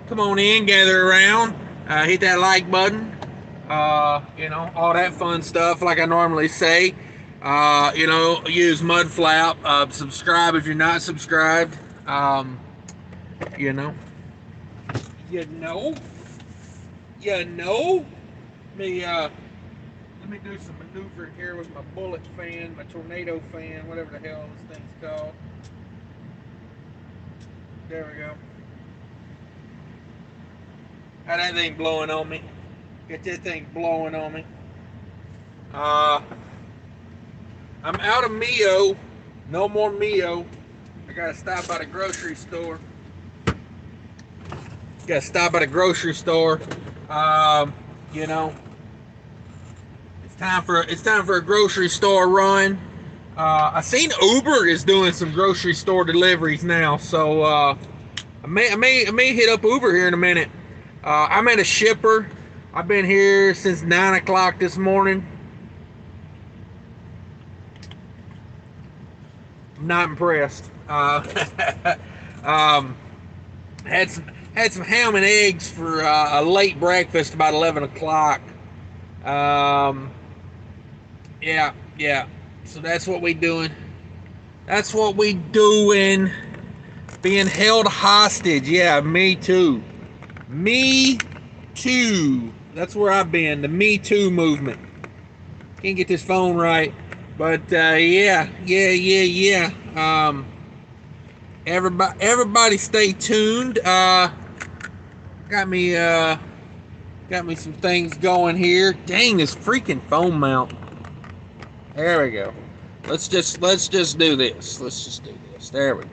come on in, gather around, hit that like button, all that fun stuff like I normally say. Use MUDFLAP, subscribe if you're not subscribed. Um, you know, you know, you know. Let me do some maneuvering here with my bullet fan, my tornado fan, whatever the hell this thing's called. There we go. Got that thing blowing on me. Get that thing blowing on me. Uh, I'm out of Mio. No more Mio. I gotta stop by the grocery store. Gotta stop by the grocery store. You know, it's time for a grocery store run. I seen Uber is doing some grocery store deliveries now, so I may hit up Uber here in a minute. I'm at a shipper. I've been here since 9 o'clock this morning. I'm not impressed. Had some ham and eggs for a late breakfast about 11 o'clock. Yeah. So that's what we doing. That's what we doing. Being held hostage. Yeah, me too. Me too. That's where I've been. The Me Too movement. Can't get this phone right. But yeah. Everybody stay tuned. Got me some things going here. Dang, this freaking phone mount. There we go. Let's just do this. There we go.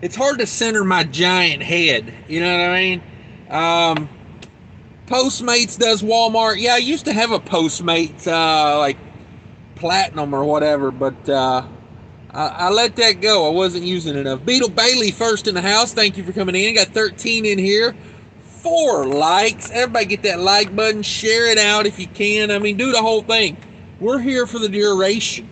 It's hard to center my giant head. You know what I mean? Postmates does Walmart. Yeah, I used to have a Postmates like Platinum or whatever, but I let that go. I wasn't using it enough. Beetle Bailey first in the house. Thank you for coming in. Got 13 in here. 4 likes. Everybody get that like button. Share it out if you can. I mean, do the whole thing. We're here for the duration.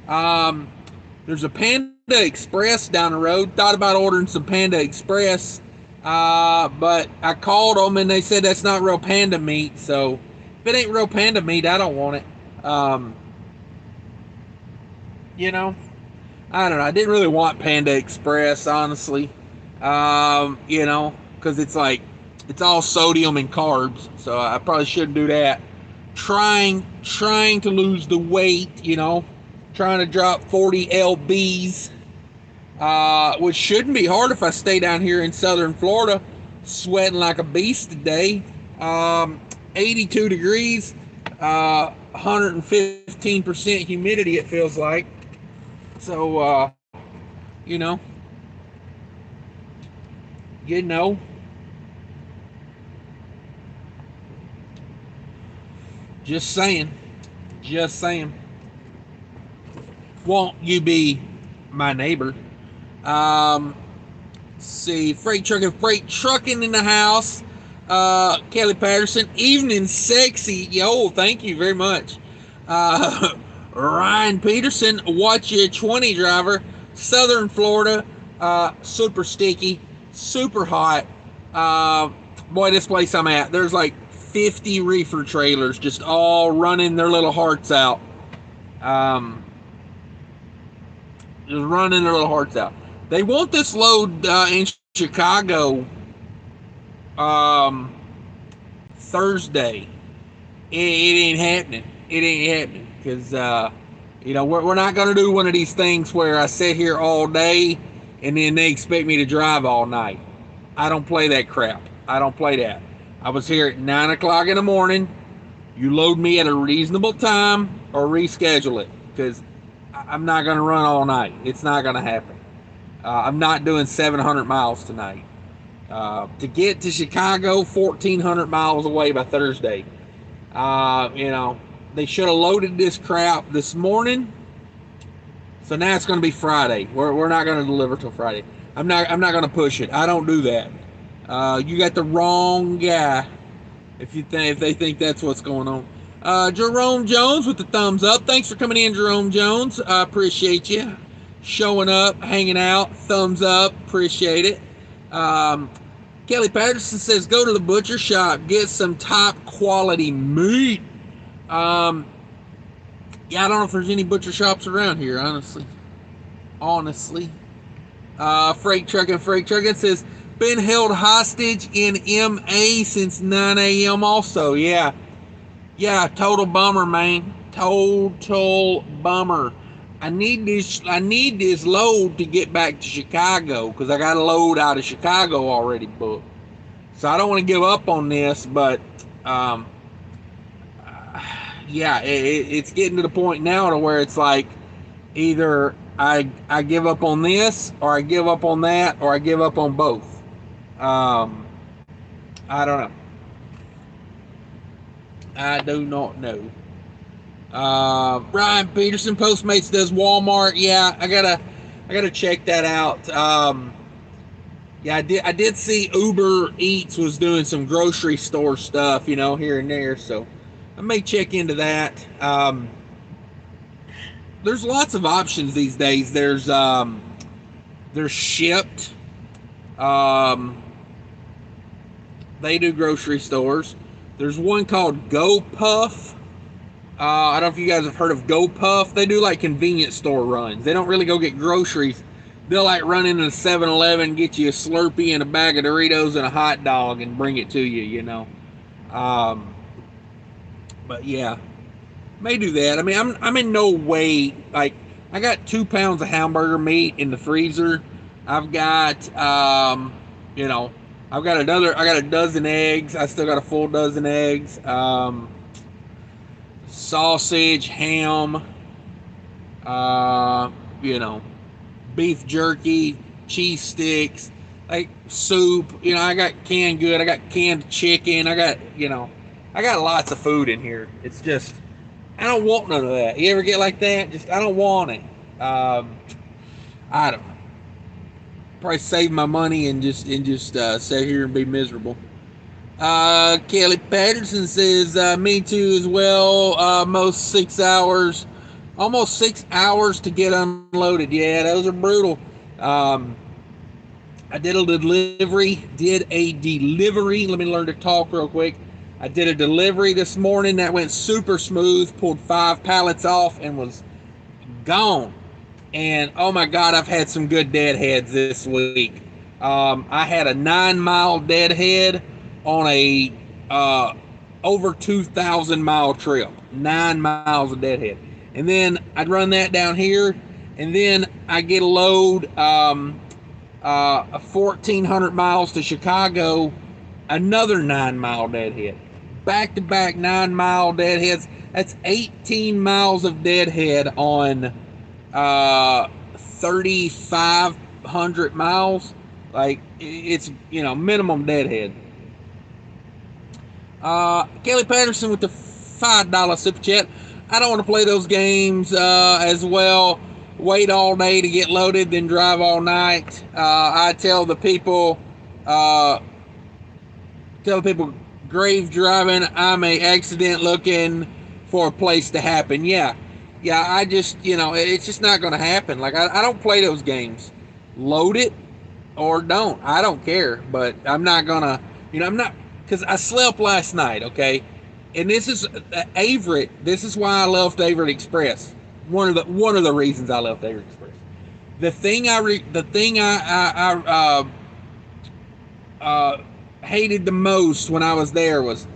There's a Panda Express down the road. Thought about ordering some Panda Express. But I called them and they said that's not real panda meat. So if it ain't real panda meat, I don't want it. I don't know. I didn't really want Panda Express, honestly. Because it's all sodium and carbs. So I probably shouldn't do that. Trying to lose the weight, trying to drop 40 lbs, which shouldn't be hard if I stay down here in southern Florida, sweating like a beast today. 82 degrees, 115% humidity, it feels like. So, just saying. Won't you be my neighbor? See, freight trucking in the house. Kelly Patterson, evening sexy. Yo, thank you very much. Ryan Peterson, watch your 20 driver. Southern Florida, super sticky, super hot. Boy, this place I'm at, there's like 50 reefer trailers just all running their little hearts out. Just running their little hearts out. They want this load in Chicago Thursday. It ain't happening. Because we're not going to do one of these things where I sit here all day and then they expect me to drive all night. I don't play that crap. I don't play that. I was here at 9 o'clock in the morning. You load me at a reasonable time or reschedule it, because I'm not going to run all night. It's not going to happen. I'm not doing 700 miles tonight. To get to Chicago, 1,400 miles away by Thursday. They should have loaded this crap this morning. So now it's going to be Friday. We're not going to deliver till Friday. I'm not going to push it. I don't do that. You got the wrong guy if they think that's what's going on. Jerome Jones with the thumbs up. Thanks for coming in, Jerome Jones. I appreciate you showing up, hanging out. Thumbs up. Appreciate it. Kelly Patterson says, go to the butcher shop, get some top quality meat. Yeah, I don't know if there's any butcher shops around here, honestly. Freight trucking says, been held hostage in MA since 9 a.m. also. Yeah, total bummer, man. Total bummer. I need this load to get back to Chicago because I got a load out of Chicago already booked. So I don't want to give up on this, but yeah, it's getting to the point now to where it's like either I give up on this, or I give up on that, or I give up on both. I don't know. I do not know. Brian Peterson, Postmates does Walmart. Yeah, I gotta check that out. Yeah, I did see Uber Eats was doing some grocery store stuff, here and there. So I may check into that. There's lots of options these days. There's Shipt. They do grocery stores. There's one called GoPuff. I don't know if you guys have heard of GoPuff. They do like convenience store runs. They don't really go get groceries. They'll like run into 7-Eleven, get you a Slurpee and a bag of Doritos and a hot dog and bring it to you, But yeah, may do that. I mean, I'm in no way, like, I got 2 pounds of hamburger meat in the freezer. I've got, I got a dozen eggs. I still got a full dozen eggs. Sausage, ham, beef jerky, cheese sticks, like soup. I got canned good. I got canned chicken. I got lots of food in here. It's just, I don't want none of that. You ever get like that? Just, I don't want it. I don't know. Probably save my money and just sit here and be miserable. Kelly Patterson says, me too as well. Almost 6 hours to get unloaded. Yeah, those are brutal. I did a delivery. Let me learn to talk real quick. I did a delivery this morning that went super smooth. Pulled 5 pallets off and was gone. And oh my God, I've had some good deadheads this week. I had a 9-mile deadhead on a over 2,000 mile trip. 9 miles of deadhead. And then I'd run that down here, and then I get a load 1,400 miles to Chicago, another 9-mile deadhead. Back-to-back 9-mile deadheads. That's 18 miles of deadhead on 3,500 miles. Like, it's, minimum deadhead. Kelly Patterson with the $5 super chat. I don't want to play those games as well. Wait all day to get loaded, then drive all night. I tell the people, grave driving, I'm a accident looking for a place to happen. Yeah, I just, it's just not going to happen. Like, I don't play those games. Load it or don't. I don't care, but I'm not going to, I'm not, because I slept last night, okay? And this is Averett. This is why I left Averett Express. One of the reasons I left Averett Express. The thing I hated the most when I was there was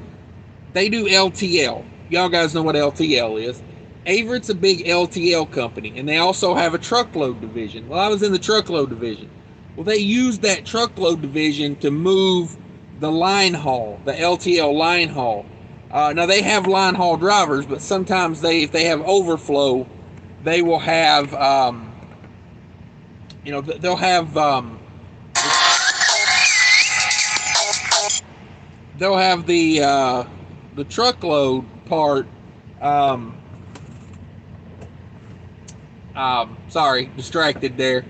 they do LTL. Y'all guys know what LTL is. Averett's a big LTL company, and they also have a truckload division. Well, I was in the truckload division. Well, they used that truckload division to move the line haul, the LTL line haul. Now they have line haul drivers, but sometimes if they have overflow, they will have, they'll have the truckload part. Sorry, distracted there.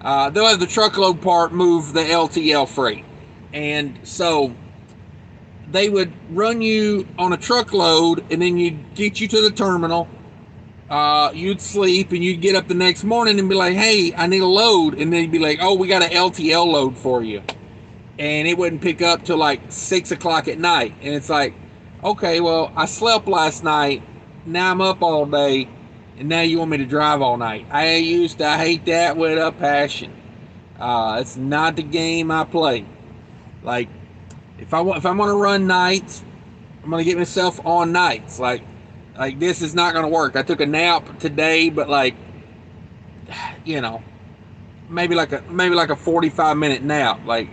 They'll have the truckload part move the LTL freight. And so they would run you on a truckload, and then you'd get you to the terminal. You'd sleep, and you'd get up the next morning and be like, hey, I need a load. And they'd be like, oh, we got an LTL load for you. and it wouldn't pick up till like 6 o'clock at night. And it's like, okay, well, I slept last night. Now I'm up all day, and now you want me to drive all night. I hate that with a passion. It's not the game I play. Like, if I'm gonna run nights, I'm gonna get myself on nights. Like this is not gonna work. I took a nap today, but like, you know, maybe like a 45-minute nap. Like,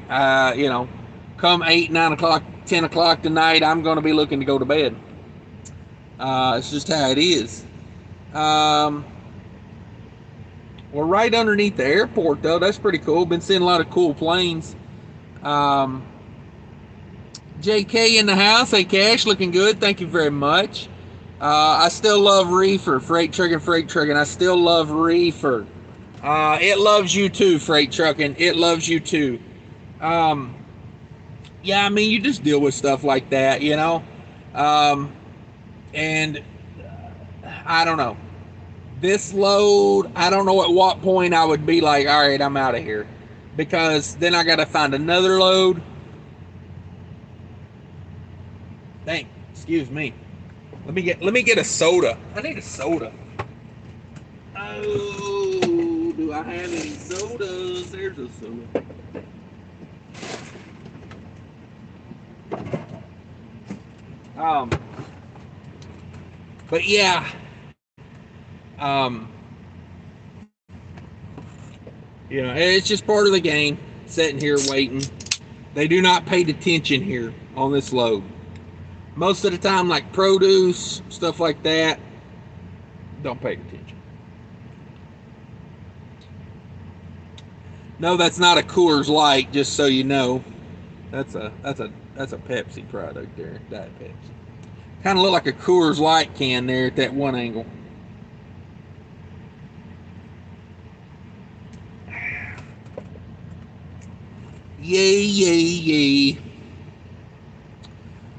you know, come 8, 9 o'clock, 10 o'clock tonight, I'm gonna be looking to go to bed. It's just how it is. We're right underneath the airport, though. That's pretty cool. Been seeing a lot of cool planes. JK in the house. Hey, Cash, looking good. Thank you very much. I still love reefer. Freight trucking. I still love reefer. It loves you too, freight trucking. It loves you too. Yeah, I mean, you just deal with stuff like that, you know? And I don't know. This load, I don't know at what point I would be like, all right, I'm out of here. Because then I got to find another load. Dang, excuse me. Let me get a soda. I need a soda. Oh, do I have any sodas? There's a soda. But yeah. You know, it's just part of the game. Sitting here waiting. They do not pay attention here on this load. Most of the time, like produce, stuff like that, don't pay attention. No, that's not a Coors Light, just so you know. That's a Pepsi product there, Diet Pepsi. Kind of look like a Coors Light can there at that one angle. Yay.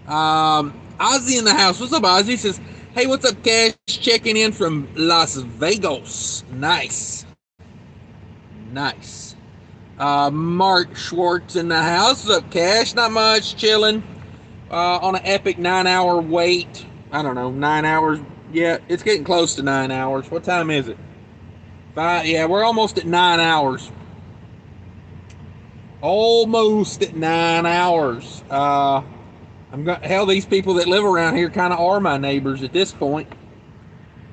Ozzy in the house. What's up, Ozzy? Says, hey, what's up, Cash? Checking in from Las Vegas. Nice. Mark Schwartz in the house. What's up, Cash? Not much. Chilling. On an epic 9-hour wait. I don't know, 9 hours. Yeah, it's getting close to 9 hours. What time is it? 5. Yeah, we're almost at 9 hours. Almost at 9 hours. Hell, these people that live around here kind of are my neighbors at this point.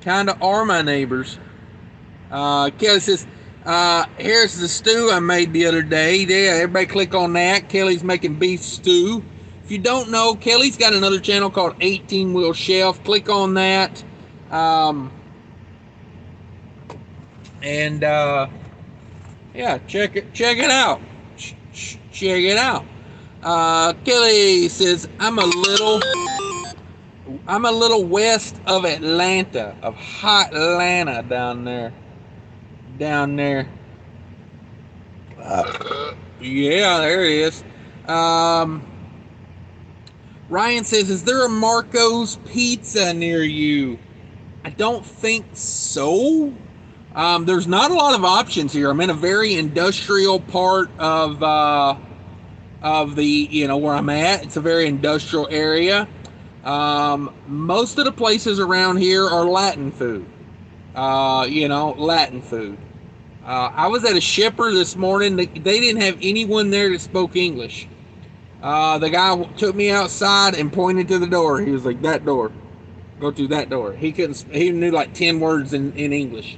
Kelly says, here's the stew I made the other day. Yeah, everybody click on that. Kelly's making beef stew. If you don't know, Kelly's got another channel called 18 Wheel Shelf. Click on that. Yeah, check it out. Check it out. Kelly says, I'm a little west of Atlanta, of hot Atlanta down there. Yeah, there it is. Ryan says, is there a Marco's Pizza near you? I don't think so. There's not a lot of options here. I'm in a very industrial part of the, you know, where I'm at. It's a very industrial area. Most of the places around here are Latin food. Latin food. I was at a shipper this morning. They didn't have anyone there that spoke English. The guy took me outside and pointed to the door. He was like, that door. Go through that door. He knew like 10 words in English.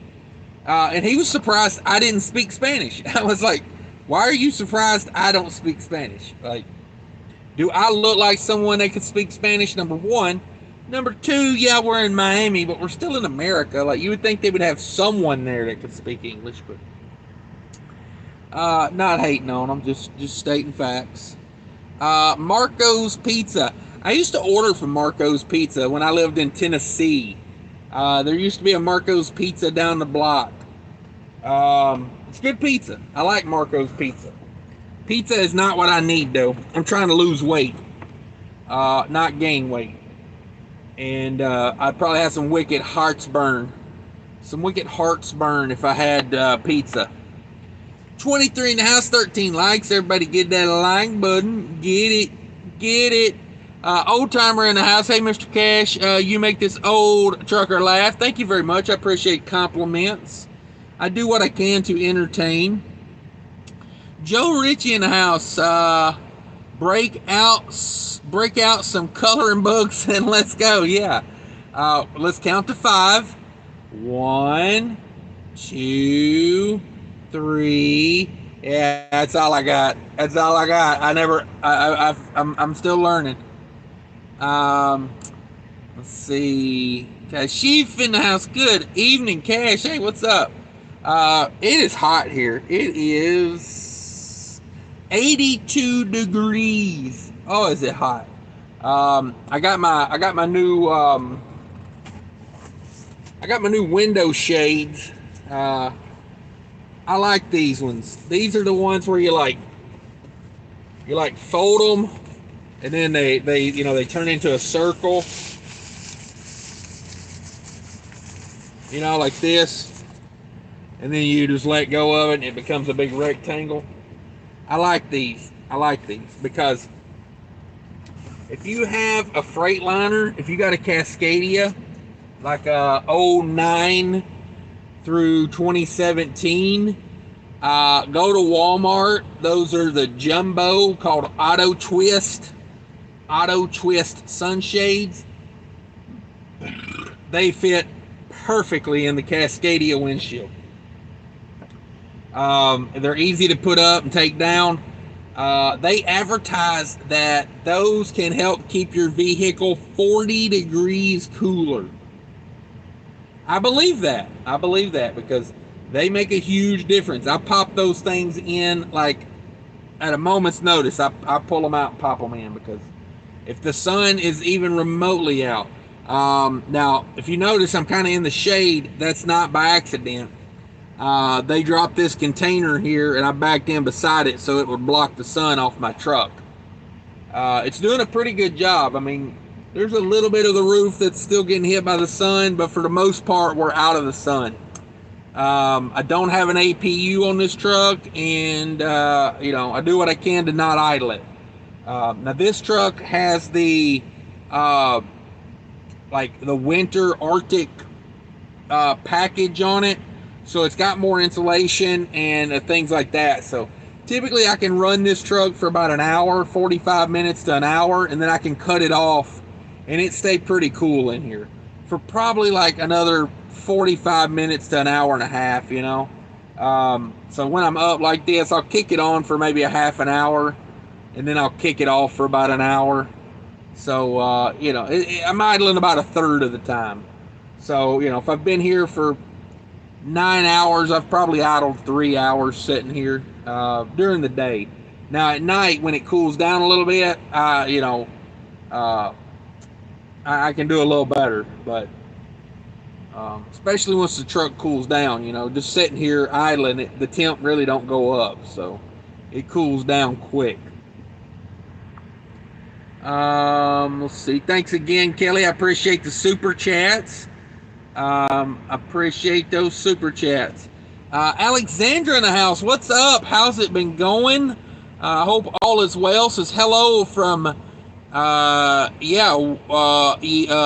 And he was surprised I didn't speak Spanish. I was like, why are you surprised I don't speak Spanish? Like, do I look like someone that could speak Spanish? Number one. Number two, yeah, we're in Miami, but we're still in America. Like, you would think they would have someone there that could speak English, but not hating on them, just stating facts. Marco's Pizza. I used to order from Marco's Pizza when I lived in Tennessee. There used to be a Marco's Pizza down the block. It's good pizza. I like Marco's Pizza. Pizza is not what I need, though. I'm trying to lose weight, not gain weight. And I'd probably have some wicked hearts burn. If I had pizza. 23 in the house, 13 likes. Everybody get that like button. Get it. Get it. Old timer in the house. Hey, Mr. Cash, you make this old trucker laugh. Thank you very much. I appreciate compliments. I do what I can to entertain. Joe Ritchie in the house. Break out some coloring books and let's go. Yeah. Let's count to 5. 1, 2, 3. Yeah, that's all I got. That's all I got. I'm still learning. Let's see. Kashif in the house. Good evening, Cash. Hey, what's up? It is hot here. It is 82 degrees. Oh, is it hot? I got my new window shades. I like these ones. These are the ones where you fold them, and then they turn into a circle. Like this, and then you just let go of it, and it becomes a big rectangle. I like these. Because if you have a Freightliner, if you got a Cascadia, like a 09 through 2017, go to Walmart. Those are the jumbo, called Auto Twist sunshades. They fit perfectly in the Cascadia windshield. They're easy to put up and take down. They advertise that those can help keep your vehicle 40 degrees cooler. I believe that because they make a huge difference. I pop those things in like at a moment's notice. I pull them out and pop them in, because if the sun is even remotely out. Now, if you notice, I'm kind of in the shade. That's not by accident. They dropped this container here, and I backed in beside it so it would block the sun off my truck. It's doing a pretty good job. I mean, there's a little bit of the roof that's still getting hit by the sun, but for the most part, we're out of the sun. I don't have an APU on this truck, and I do what I can to not idle it. Now, this truck has the winter Arctic package on it, so it's got more insulation and things like that. So typically I can run this truck for about an hour, 45 minutes to an hour, and then I can cut it off and it stayed pretty cool in here for probably like another 45 minutes to an hour and a half, So when I'm up like this, I'll kick it on for maybe a half an hour, and then I'll kick it off for about an hour. So, I'm idling about a third of the time. So, if I've been here for 9 hours, I've probably idled 3 hours sitting here during the day. Now, at night, when it cools down a little bit, I can do a little better. But especially once the truck cools down, just sitting here idling it, the temp really don't go up. So it cools down quick. Let's see. Thanks again, Kelly. I appreciate the super chats. Appreciate those super chats. Alexandra in the house. What's up? How's it been going? I hope all is well. Says hello from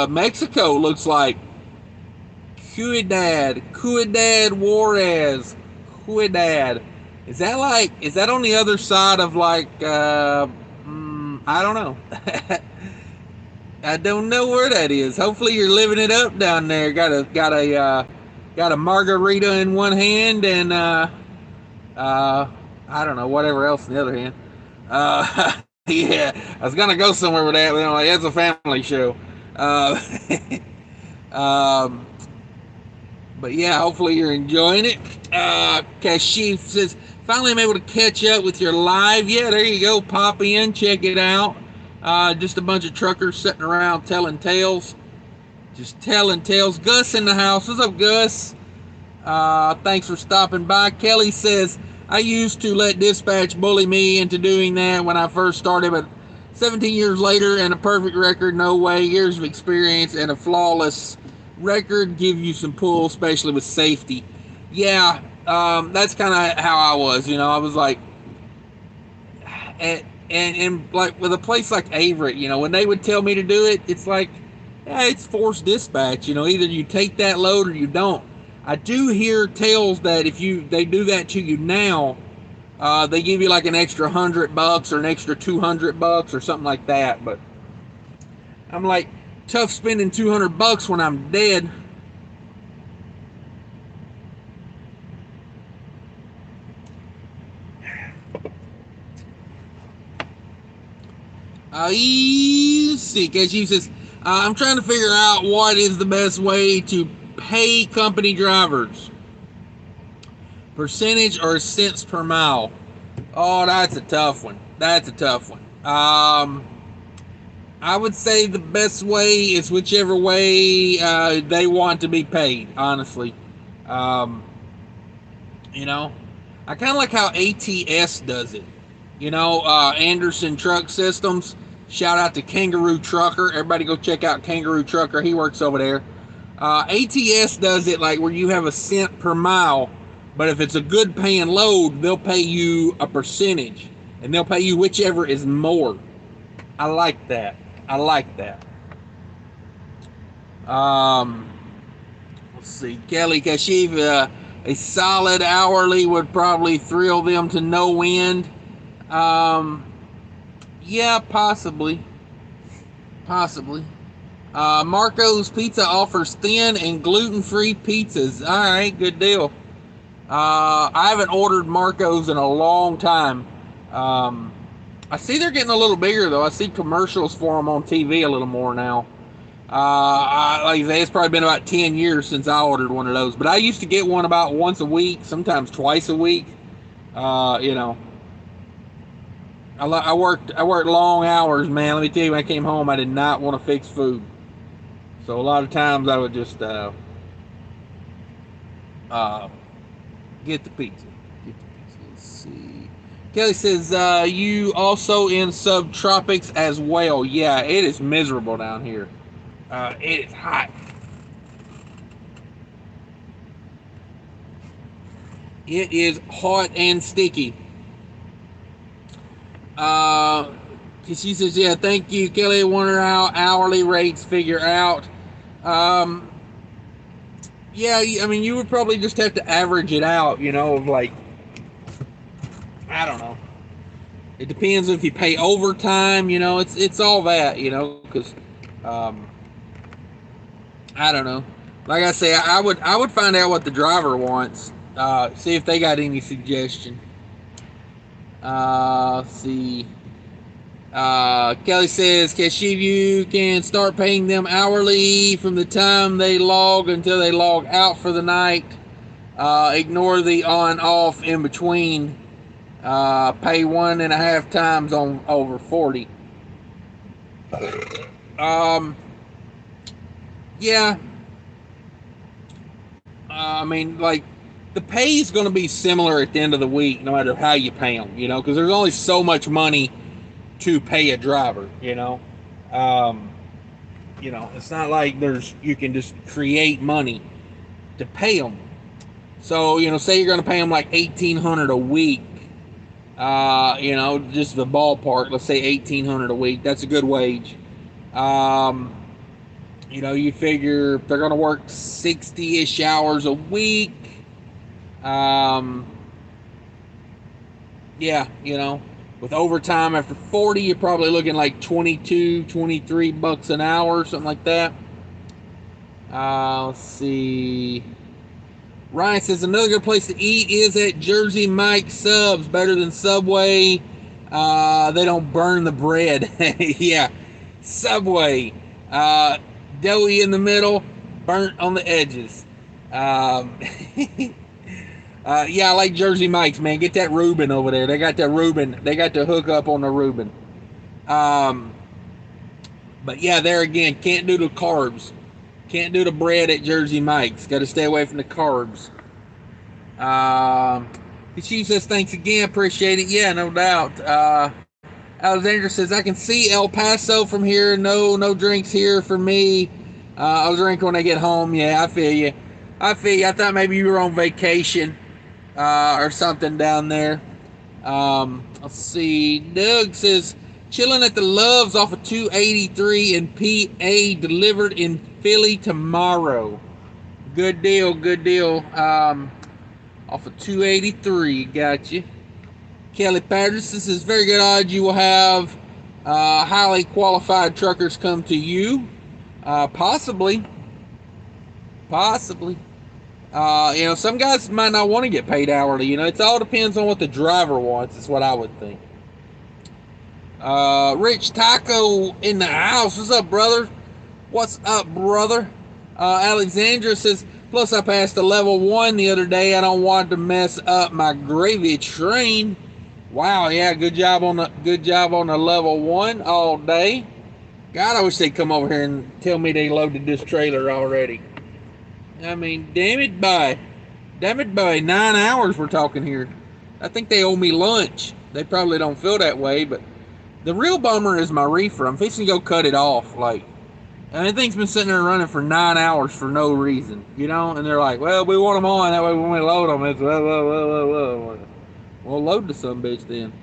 Mexico. Looks like Cuidad Juarez. Cuidad. Is that on the other side of I don't know. I don't know where that is. Hopefully you're living it up down there. Got a margarita in one hand and I don't know, whatever else in the other hand. Yeah, I was gonna go somewhere with that, but I'm like, that's a family show. But yeah, hopefully you're enjoying it. Kashif says, finally I'm able to catch up with your live. Yeah, there you go. Pop in, check it out. Just a bunch of truckers sitting around telling tales. Just telling tales. Gus in the house. What's up, Gus? Thanks for stopping by. Kelly says, I used to let dispatch bully me into doing that when I first started, but 17 years later and a perfect record, no way. Years of experience and a flawless record give you some pull, especially with safety. Yeah, That's kind of how I was. I was like, and like with a place like Averett, when they would tell me to do it, it's like, yeah, it's forced dispatch. Either you take that load or you don't. I do hear tales that if they do that to you now, they give you like an extra $100 or an extra $200 or something like that. But I'm like, tough spending $200 when I'm dead. See, Casey says, I'm trying to figure out what is the best way to pay company drivers. Percentage or cents per mile? Oh, that's a tough one. I would say the best way is whichever way they want to be paid, honestly. I kind of like how ATS does it. Anderson Truck Systems. Shout out to Kangaroo Trucker. Everybody go check out Kangaroo Trucker. He works over there. ATS does it like where you have a cent per mile, but if it's a good paying load, they'll pay you a percentage, and they'll pay you whichever is more. I like that. Let's see. Kelly Kashiv, a solid hourly would probably thrill them to no end. Yeah, possibly. Marco's Pizza offers thin and gluten-free pizzas. All right, good deal. I haven't ordered Marco's in a long time. I see they're getting a little bigger, though. I see commercials for them on TV a little more now. Like I say, it's probably been about 10 years since I ordered one of those. But I used to get one about once a week, sometimes twice a week. I worked long hours, man. Let me tell you, when I came home, I did not want to fix food. So a lot of times I would just get the pizza. Let's see. Kelly says, you also in subtropics as well. Yeah, it is miserable down here. It is hot. It is hot and sticky. She says, yeah, thank you, Kelly. I wonder how hourly rates figure out. Yeah, I mean, you would probably just have to average it out, of like, I don't know. It depends if you pay overtime, it's all that, because, I don't know. Like I say, I would find out what the driver wants, see if they got any suggestion. See. Kelly says, Cashiv, you can start paying them hourly from the time they log until they log out for the night. Ignore the on-off in between. Pay 1.5 times on over 40. Yeah. I mean, like, the pay is going to be similar at the end of the week, no matter how you pay them, because there's only so much money to pay a driver, it's not like you can just create money to pay them. So, say you're going to pay them like $1,800 a week, just the ballpark, let's say $1,800 a week. That's a good wage. You figure if they're going to work 60-ish hours a week, with overtime after 40, you're probably looking like $22-23 an hour, something like that. Let's see. Ryan says another good place to eat is at Jersey Mike's Subs, better than Subway. They don't burn the bread. Yeah, Subway, doughy in the middle, burnt on the edges. Yeah, I like Jersey Mike's, man. Get that Reuben over there. They got that Reuben. They got the hook up on the Reuben. But yeah, there again, can't do the carbs. Can't do the bread at Jersey Mike's. Got to stay away from the carbs. She says, thanks again. Appreciate it. Yeah, no doubt. Alexandra says, I can see El Paso from here. No drinks here for me. I'll drink when I get home. Yeah, I feel you. I thought maybe you were on vacation. or something down there. Let's see. Doug says, chilling at the Loves off of 283 in PA, delivered in Philly tomorrow. Good deal, good deal. Off of 283, got you. Kelly Patterson says, very good odds you will have highly qualified truckers come to you. Possibly. Some guys might not want to get paid hourly. It all depends on what the driver wants, is what I would think. Rich Taco in the house. What's up, brother? Alexandra says, plus I passed a level 1 the other day. I don't want to mess up my gravy train. Wow, yeah, good job on the level 1 all day. God, I wish they'd come over here and tell me they loaded this trailer already. I mean, damn it, by 9 hours we're talking here. I think they owe me lunch. They probably don't feel that way, but the real bummer is my reefer. I'm fixing to go cut it off. And that thing's been sitting there running for 9 hours for no reason, And they're like, well, we want them on. That way when we load them, it's Well, load the sumbitch then.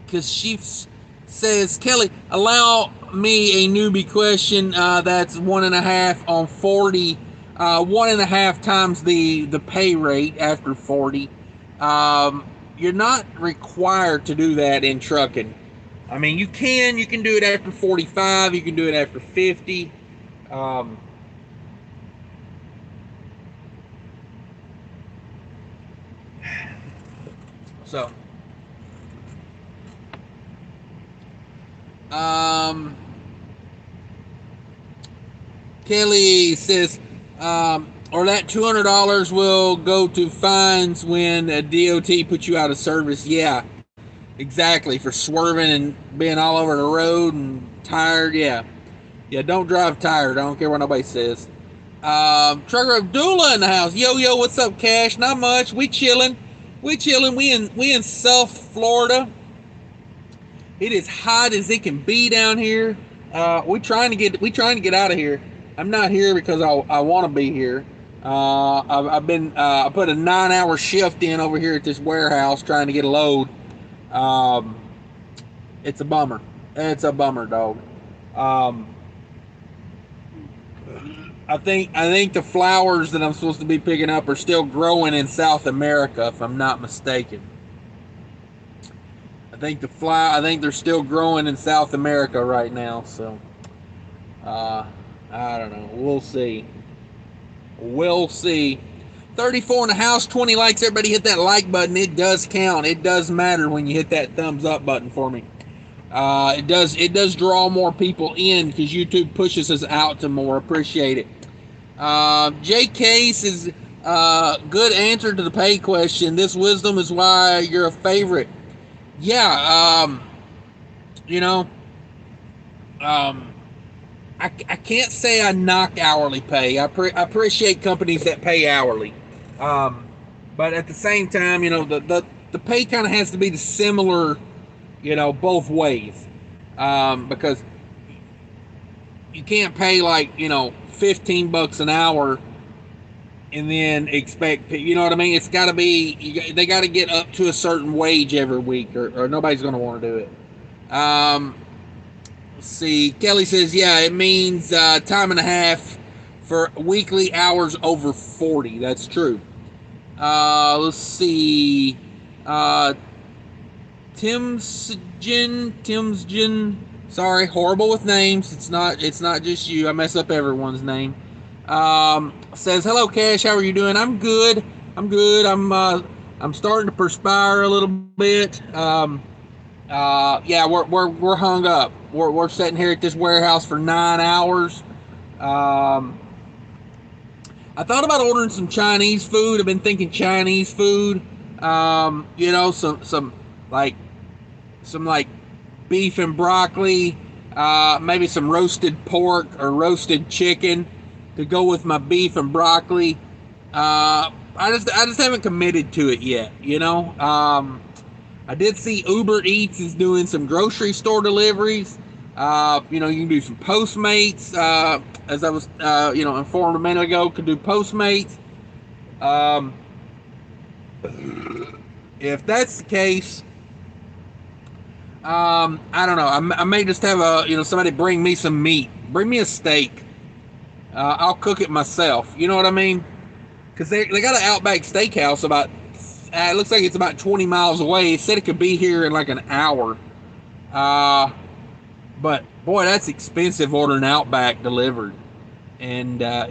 Because she says, Kelly, allow me a newbie question. That's 1.5 on 40. 1.5 times the pay rate after 40. You're not required to do that in trucking. I mean, you can do it after 45. You can do it after 50. Kelly says, or that $200 will go to fines when a DOT puts you out of service. Yeah, exactly. For swerving and being all over the road and tired. Yeah, don't drive tired. I don't care what nobody says. Trucker Abdullah in the house. Yo, what's up, Cash? Not much. We chilling. We in South Florida. It is hot as it can be down here. We trying to get out of here. I'm not here because I want to be here. I put a 9-hour shift in over here at this warehouse trying to get a load. It's a bummer. It's a bummer, dog. I think the flowers that I'm supposed to be picking up are still growing in South America, if I'm not mistaken. I think they're still growing in South America right now. So, I don't know. We'll see. 34 in the house, 20 likes. Everybody hit that like button. It does count. It does matter when you hit that thumbs up button for me. It does draw more people in because YouTube pushes us out to more. Appreciate it. J Case is good answer to the pay question. This wisdom is why you're a favorite. Yeah, I can't say I knock hourly pay. I appreciate companies that pay hourly, but at the same time, the pay kind of has to be the similar, both ways, because you can't pay like $15 an hour and then expect, you know what I mean? It's got to be, they got to get up to a certain wage every week, or nobody's going to want to do it. Let's see. Kelly says, yeah, it means time and a half for weekly hours over 40. That's true. Let's see. Timsgen. Sorry, horrible with names. It's not just you. I mess up everyone's name. Says, hello, Cash. How are you doing? I'm good. I'm starting to perspire a little bit. Yeah, we're hung up. We're sitting here at this warehouse for 9 hours. I thought about ordering some Chinese food. I've been thinking Chinese food. Some beef and broccoli, maybe some roasted pork or roasted chicken to go with my beef and broccoli. I just haven't committed to it yet, I did see Uber Eats is doing some grocery store deliveries. You know, you can do some Postmates. As I was, you know, informed a minute ago, could do Postmates. Um, if that's the case, I don't know. I may just have somebody bring me some meat. Bring me a steak. I'll cook it myself. You know what I mean? Because they got an Outback Steakhouse about, it looks like it's about 20 miles away. It said it could be here in like an hour. But boy, that's expensive ordering Outback delivered. And, I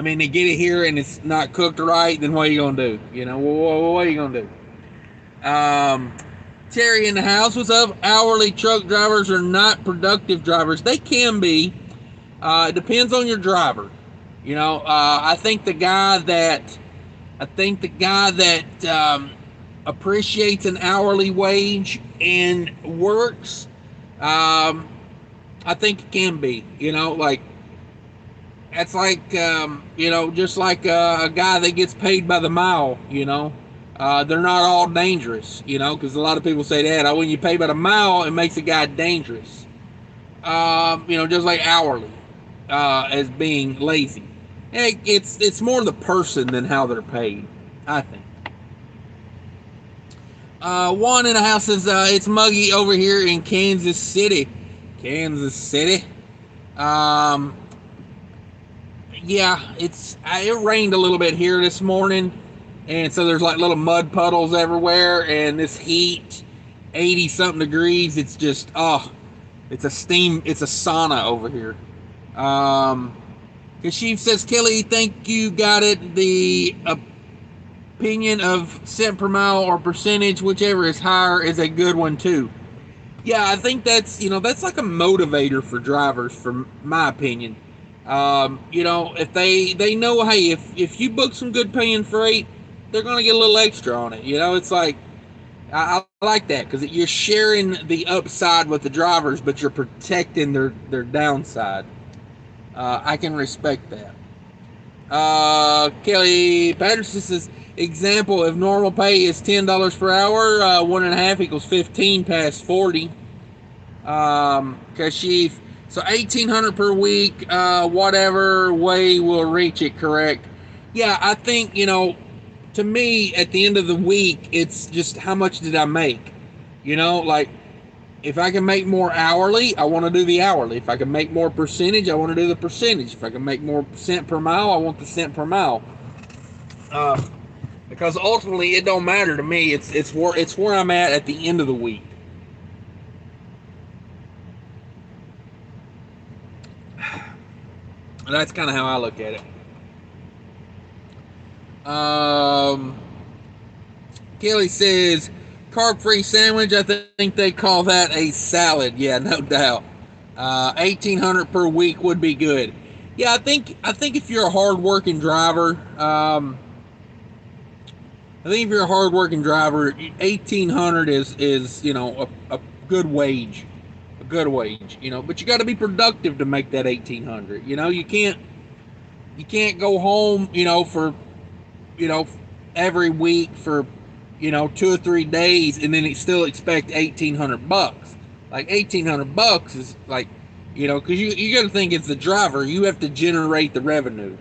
mean, they get it here and it's not cooked right, then what are you going to do? You know, what are you going to do? Terry in the house, what's up? Hourly truck drivers are not productive drivers. They can be. It depends on your driver. You know, I think the guy that appreciates an hourly wage and works, I think it can be. You know, like that's like just like a guy that gets paid by the mile. You know, they're not all dangerous. You know, because a lot of people say that when you pay by the mile, it makes a guy dangerous. Just like hourly, as being lazy. It's more the person than how they're paid, I think. One in the house says it's muggy over here in Kansas City. Kansas City. Yeah, it rained a little bit here this morning, and so there's like little mud puddles everywhere, and this heat, 80 something degrees. It's just it's a sauna over here. Kashif says, Kelly, think you got it. The opinion of cent per mile or percentage, whichever is higher, is a good one too. Yeah, I think that's like a motivator for drivers, from my opinion. If they know, hey, if you book some good paying freight, they're going to get a little extra on it. You know, it's like, I like that because you're sharing the upside with the drivers, but you're protecting their downside. I can respect that. Kelly Patterson says, example, if normal pay is $10 per hour, 1.5 equals 15 past 40. Kashif, so 1,800 per week, whatever way will reach it, correct? Yeah, I think, to me, at the end of the week, it's just how much did I make? Like, if I can make more hourly, I want to do the hourly. If I can make more percentage, I want to do the percentage. If I can make more cent per mile, I want the cent per mile. Because ultimately, it don't matter to me. It's where I'm at the end of the week. That's kind of how I look at it. Kelly says, carb-free sandwich, I think they call that a salad. Yeah, no doubt. 1,800 per week would be good. Yeah, I think if you're a hard-working driver, 1,800 is a good wage. A good wage, but you got to be productive to make that 1,800. You can't go home, for every week for 2 or 3 days and then still expect $1,800. Like $1,800 is like, because you got to think, it's the driver. You have to generate the revenue,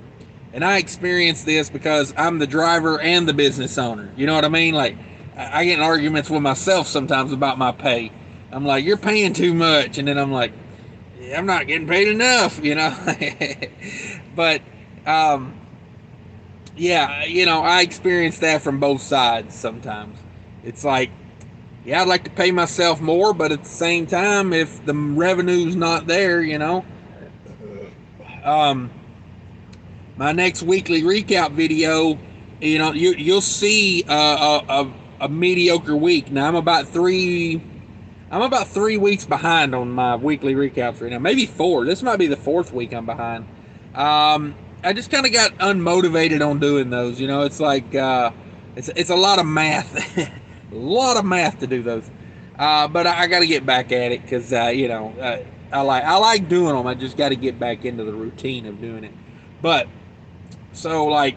and I experience this because I'm the driver and the business owner. You know what I mean? Like, I get in arguments with myself sometimes about my pay. I'm like, you're paying too much, and then I'm like, yeah, I'm not getting paid enough. But yeah, I experience that from both sides sometimes. It's like, yeah, I'd like to pay myself more, but at the same time, if the revenue's not there, my next weekly recap video, you'll see a mediocre week. Now I'm about 3 weeks behind on my weekly recaps right now, maybe 4. This might be the 4th week I'm behind. I just kind of got unmotivated on doing those. It's like it's a lot of math, a lot of math to do those. But I got to get back at it because I like doing them. I just got to get back into the routine of doing it. But so I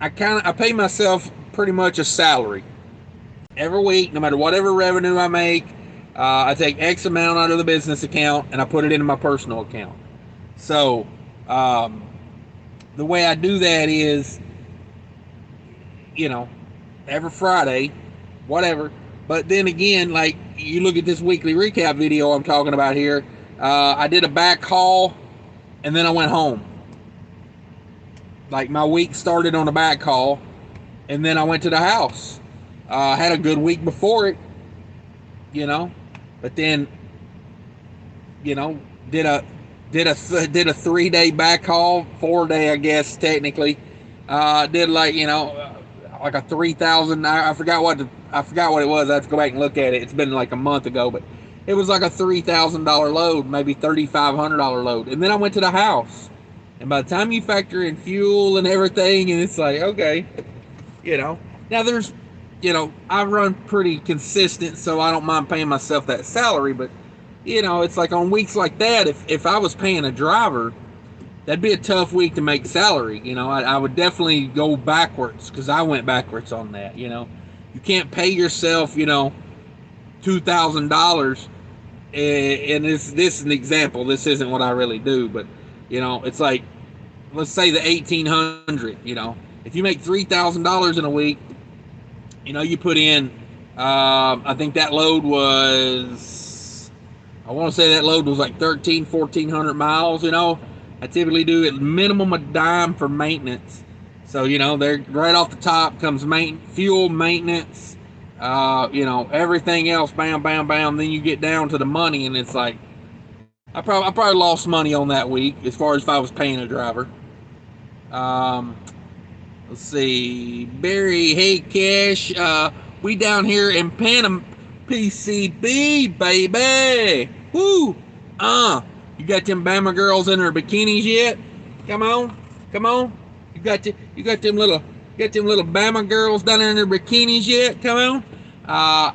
pay myself pretty much a salary every week, no matter whatever revenue I make. I take X amount out of the business account and I put it into my personal account. So um, the way I do that is, you know, every Friday, whatever. But then again, like you look at this weekly recap video I'm talking about here, I did a back haul and then I went home. Like my week started on a back haul and then I went to the house. I had a good week before it, you know, but then, you know, did a did a 3 day back haul, 4 day I guess technically. Did like, you know, like a 3,000. I forgot what it was. I have to go back and look at it. It's been like a month ago, but it was like a $3,000 load, maybe $3,500 load. And then I went to the house, and by the time you factor in fuel and everything, and it's like, okay, you know, now there's, you know, I run pretty consistent, so I don't mind paying myself that salary, but you know, it's like on weeks like that, if I was paying a driver, that'd be a tough week to make salary. You know, I would definitely go backwards because I went backwards on that. You know, you can't pay yourself, you know, $2,000. And this is an example. This isn't what I really do, but you know, it's like, let's say the 1,800. You know, if you make $3,000 in a week, you know, you put in. I think that load was. I want to say that load was like 1,400 miles. You know, I typically do at minimum a dime for maintenance. So, you know, they're right off the top comes fuel, maintenance, you know, everything else, bam, bam, bam. Then you get down to the money, and it's like, I probably lost money on that week as far as if I was paying a driver. Um, let's see, Barry, hey, Cash, we down here in Panama, PCB, baby. Woo! You got them Bama girls in their bikinis yet? Come on, come on. You got them little Bama girls down there in their bikinis yet? Come on. I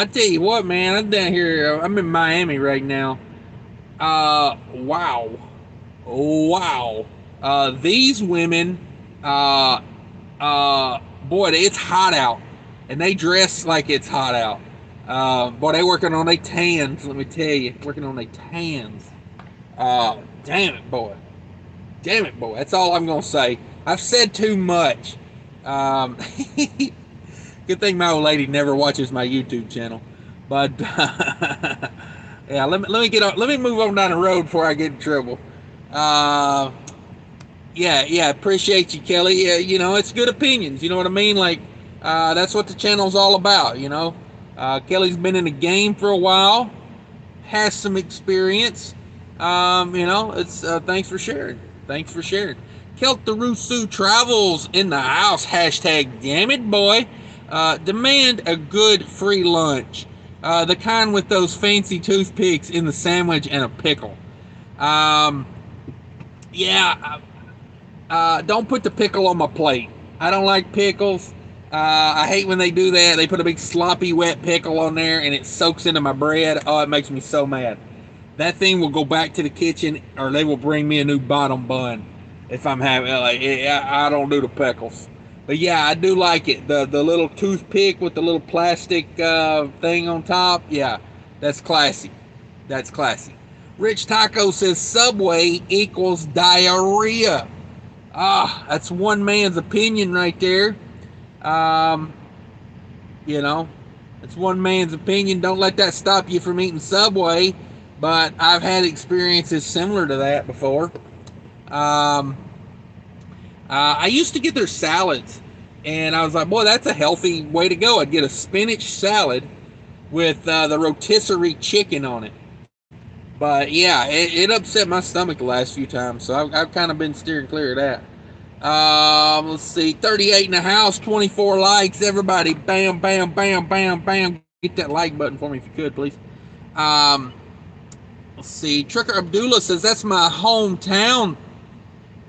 tell you what, man. I'm down here. I'm in Miami right now. Wow. These women. Boy, it's hot out, and they dress like it's hot out. Boy, they working on their tans. Let me tell you, working on their tans. Damn it, boy. That's all I'm gonna say. I've said too much. Good thing my old lady never watches my YouTube channel. But yeah, let me move on down the road before I get in trouble. Yeah, appreciate you, Kelly. Yeah, you know, it's good opinions. You know what I mean? Like, that's what the channel's all about. You know, Kelly's been in the game for a while, has some experience. You know, it's thanks for sharing. Kelt the Rusu travels in the house. Hashtag damn it, boy. Demand a good free lunch. The kind with those fancy toothpicks in the sandwich and a pickle. Yeah. Don't put the pickle on my plate. I don't like pickles. I hate when they do that. They put a big sloppy wet pickle on there and it soaks into my bread. Oh, it makes me so mad. That thing will go back to the kitchen, or they will bring me a new bottom bun if I'm having, like, I don't do the pickles. But yeah, I do like it. The little toothpick with the little plastic thing on top. Yeah, that's classy. Rich Taco says Subway equals diarrhea. That's one man's opinion right there. You know, it's one man's opinion. Don't let that stop you from eating Subway. But I've had experiences similar to that before. I used to get their salads, and I was like, boy, that's a healthy way to go. I'd get a spinach salad with the rotisserie chicken on it. But yeah, it upset my stomach the last few times, so I've kind of been steering clear of that. Let's see, 38 in the house, 24 likes. Everybody, bam, bam, bam, bam, bam. Get that like button for me if you could, please. Let's see, Trucker Abdullah says, that's my hometown.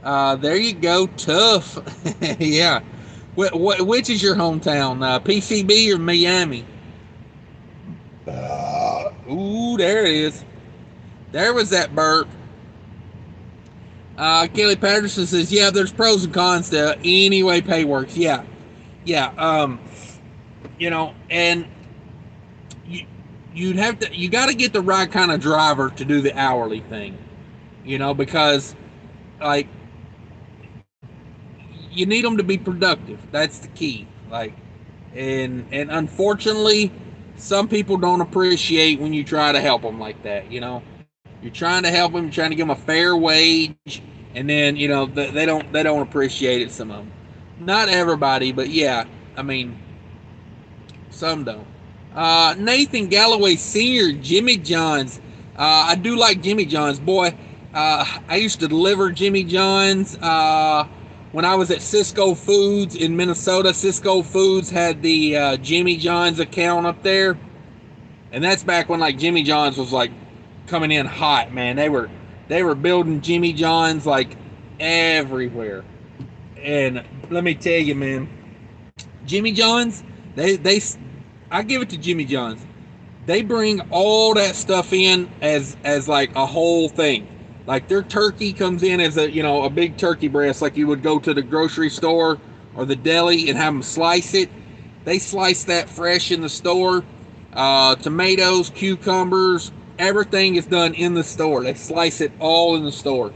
There you go, tough. Yeah. Which is your hometown, PCB or Miami? Ooh, there it is. There was that burp. Kelly Patterson says, yeah, there's pros and cons to any way pay works. Yeah. You know, and you got to get the right kind of driver to do the hourly thing, because like you need them to be productive. That's the key. And unfortunately, some people don't appreciate when you try to help them like that. You're trying to help them, you're trying to give them a fair wage, and then they don't appreciate it. Some of them, not everybody, but yeah, I mean, some don't. Nathan Galloway Sr., Jimmy John's. I do like Jimmy John's. Boy, I used to deliver Jimmy John's when I was at Cisco Foods in Minnesota. Cisco Foods had the Jimmy John's account up there. And that's back when like Jimmy John's was like coming in hot, man. They were building Jimmy John's like everywhere. And let me tell you, man, Jimmy John's, I give it to Jimmy John's. They bring all that stuff in as like a whole thing. Like their turkey comes in as a big turkey breast, like you would go to the grocery store or the deli and have them slice it. They slice that fresh in the store. Tomatoes, cucumbers, everything is done in the store. They slice it all in the store.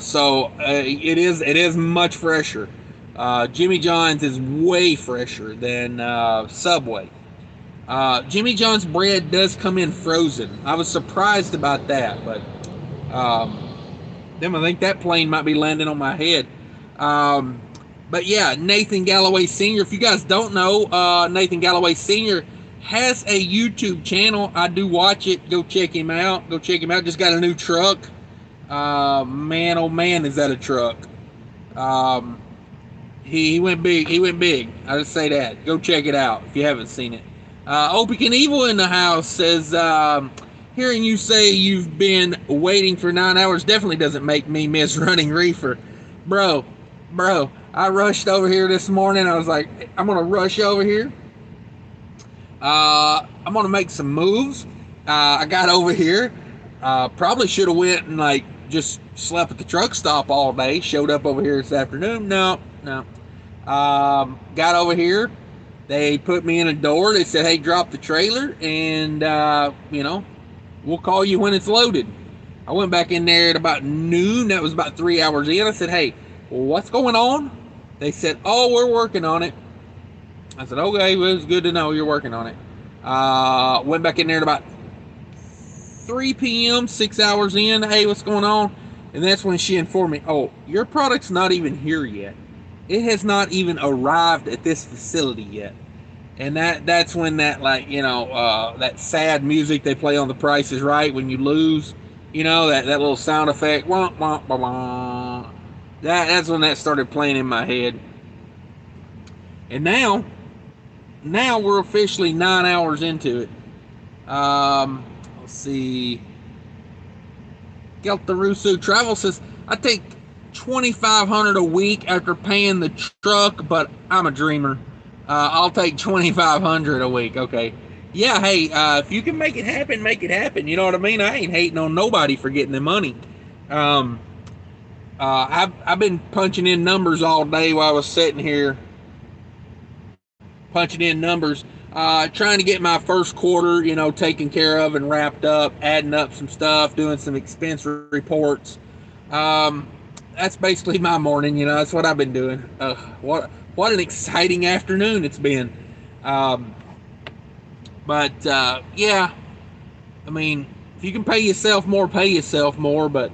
So it is much fresher. Jimmy John's is way fresher than Subway. Jimmy John's bread does come in frozen. I was surprised about that, but then I think that plane might be landing on my head. But yeah, Nathan Galloway Sr., if you guys don't know, Nathan Galloway Sr. has a YouTube channel. I do watch it. Go check him out. Just got a new truck. Man, oh man, is that a truck. He went big. I just say that. Go check it out if you haven't seen it. Opie Knievel in the house says, hearing you say you've been waiting for 9 hours definitely doesn't make me miss running reefer. Bro, I rushed over here this morning. I was like, I'm going to rush over here. I'm going to make some moves. I got over here. Probably should have went and like just slept at the truck stop all day. Showed up over here this afternoon. No. Got over here. They put me in a door. They said, hey, drop the trailer and, we'll call you when it's loaded. I went back in there at about noon. That was about 3 hours in. I said, hey, what's going on? They said, oh, we're working on it. I said, okay, well, it's good to know you're working on it. Went back in there at about 3 p.m., 6 hours in. Hey, what's going on? And that's when she informed me, oh, your product's not even here yet. It has not even arrived at this facility yet. And that's when that, like, that sad music they play on The Price is Right when you lose, that little sound effect. Wah, wah, wah, wah. That's when that started playing in my head. And now we're officially 9 hours into it. Let's see. Geltarusu Travel says, I take $2,500 a week after paying the truck, but I'm a dreamer. I'll take $2,500 a week. Okay. Yeah, hey, if you can make it happen, make it happen. You know what I mean? I ain't hating on nobody for getting the money. I've been punching in numbers all day while I was sitting here. Punching in numbers. Trying to get my first quarter, taken care of and wrapped up, adding up some stuff, doing some expense reports. That's basically my morning, that's what I've been doing. What an exciting afternoon it's been. But yeah, I mean, if you can pay yourself more, but,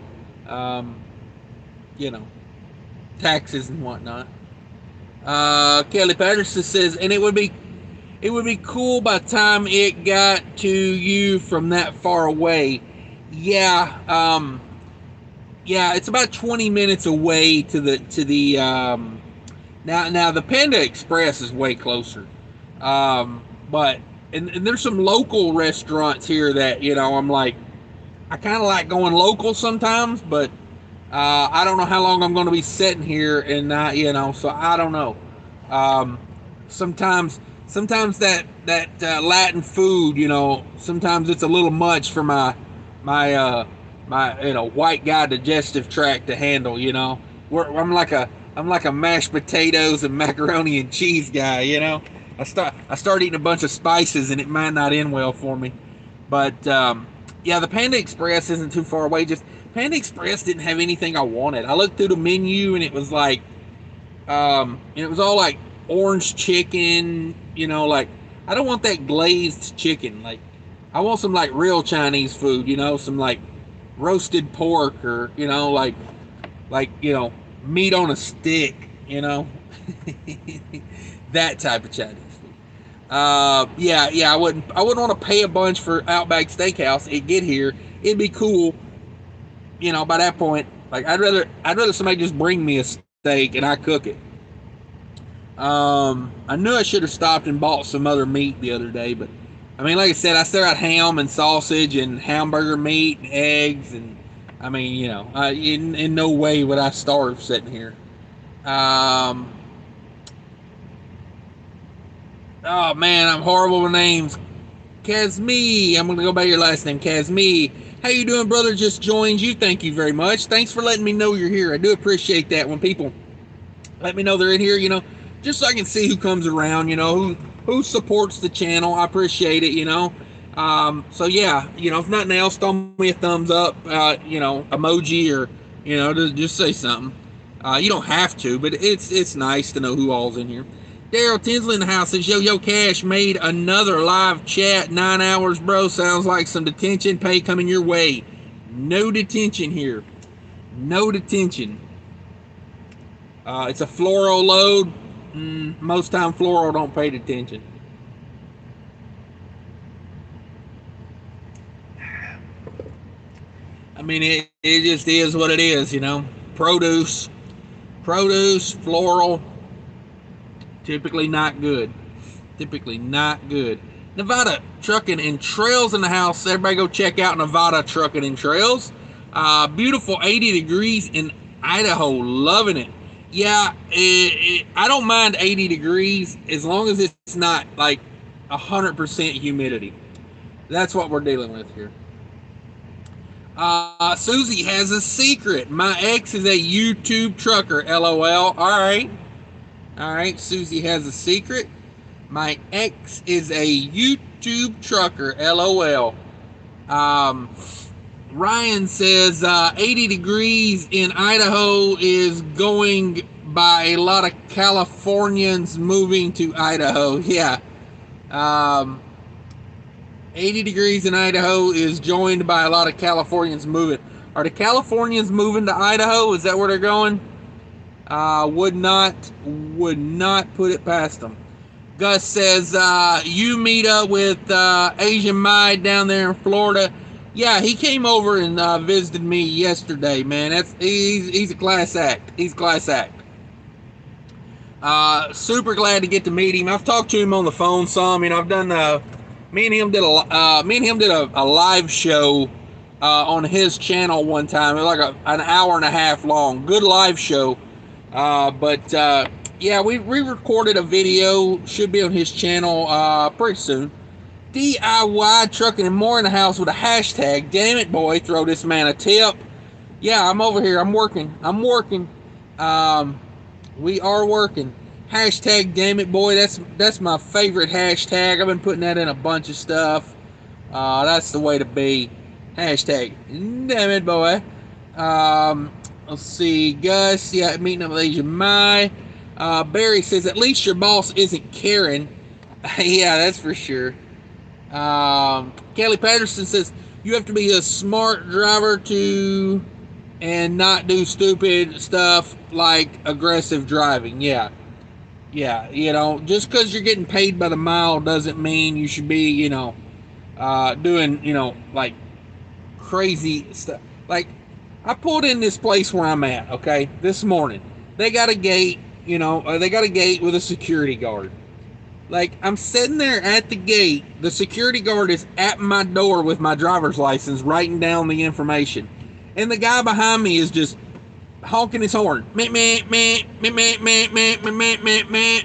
taxes and whatnot. Kelly Patterson says, and it would be cool by the time it got to you from that far away. Yeah, it's about 20 minutes away to the now the Panda Express is way closer. But there's some local restaurants here that, I'm like, I kind of like going local sometimes, but I don't know how long I'm going to be sitting here and so I don't know. Sometimes that Latin food, sometimes it's a little much for my white guy digestive tract to handle. I'm like a mashed potatoes and macaroni and cheese guy. I start eating a bunch of spices, and it might not end well for me. But yeah, the Panda Express isn't too far away. Just Panda Express didn't have anything I wanted. I looked through the menu, and it was like, it was all like orange chicken. You know, like I don't want that glazed chicken. Like I want some like real Chinese food. You know, some like roasted pork, or you know, like you know, meat on a stick. You know, that type of Chinese. Yeah, I wouldn't want to pay a bunch for Outback Steakhouse. It get here, it'd be cool, you know. By that point, like I'd rather somebody just bring me a steak and I cook it. I knew I should have stopped and bought some other meat the other day, but I mean, like I said, I still got ham and sausage and hamburger meat and eggs, and I mean, you know, in no way would I starve sitting here. Um, oh man, I'm horrible with names. Kazmi, I'm gonna go by your last name, Kazmi. How you doing, brother? Just joined you. Thank you very much. Thanks for letting me know you're here. I do appreciate that when people let me know they're in here. You know, just so I can see who comes around. You know, who supports the channel. I appreciate it. You know, so yeah, you know, if nothing else, throw me a thumbs up. You know, emoji, or you know, just say something. You don't have to, but it's nice to know who all's in here. Daryl Tinsley in the house says, Yo Cash made another live chat. 9 hours, bro. Sounds like some detention pay coming your way. No detention here. No detention. It's a fluoro load. Most time fluoro don't pay detention. I mean, it just is what it is, you know. Produce, floral, typically not good. Typically not good. Nevada Trucking and Trails in the house. Everybody go check out Nevada Trucking and Trails. Beautiful 80 degrees in Idaho. Loving it. Yeah, I don't mind 80 degrees as long as it's not like 100% humidity. That's what we're dealing with here. Susie has a secret. My ex is a YouTube trucker. LOL. All right. Susie has a secret. My ex is a YouTube trucker. LOL. Ryan says 80 degrees in Idaho is going by a lot of Californians moving to Idaho. Yeah. 80 degrees in Idaho is joined by a lot of Californians moving. Are the Californians moving to Idaho? Is that where they're going? Would not put it past them. Gus says, you meet up with Asian Mai down there in Florida. Yeah, he came over and visited me yesterday, man. He's a class act. He's a class act. Super glad to get to meet him. I've talked to him on the phone some. You know, I've done me and him did a live show on his channel one time. It was like an hour and a half long. Good live show. Yeah, we re-recorded a video. Should be on his channel pretty soon. DIY Trucking and More in the house with a hashtag. Damn it, boy. Throw this man a tip. Yeah, I'm over here. I'm working. We are working. Hashtag damn it, boy. That's my favorite hashtag. I've been putting that in a bunch of stuff. That's the way to be. Hashtag damn it, boy. Let's see. Gus, yeah, meeting up with Asian Mai. Barry says, at least your boss isn't Karen. Yeah, that's for sure. Kelly Patterson says, you have to be a smart driver and not do stupid stuff like aggressive driving. Yeah, you know, just because you're getting paid by the mile doesn't mean you should be, you know, doing, you know, like crazy stuff. Like, I pulled in this place where I'm at, okay, this morning. They got a gate, you know, they got a gate with a security guard. Like, I'm sitting there at the gate. The security guard is at my door with my driver's license, writing down the information. And the guy behind me is just honking his horn. Meh, meh, meh, meh, meh, meh, meh, meh, meh, meh.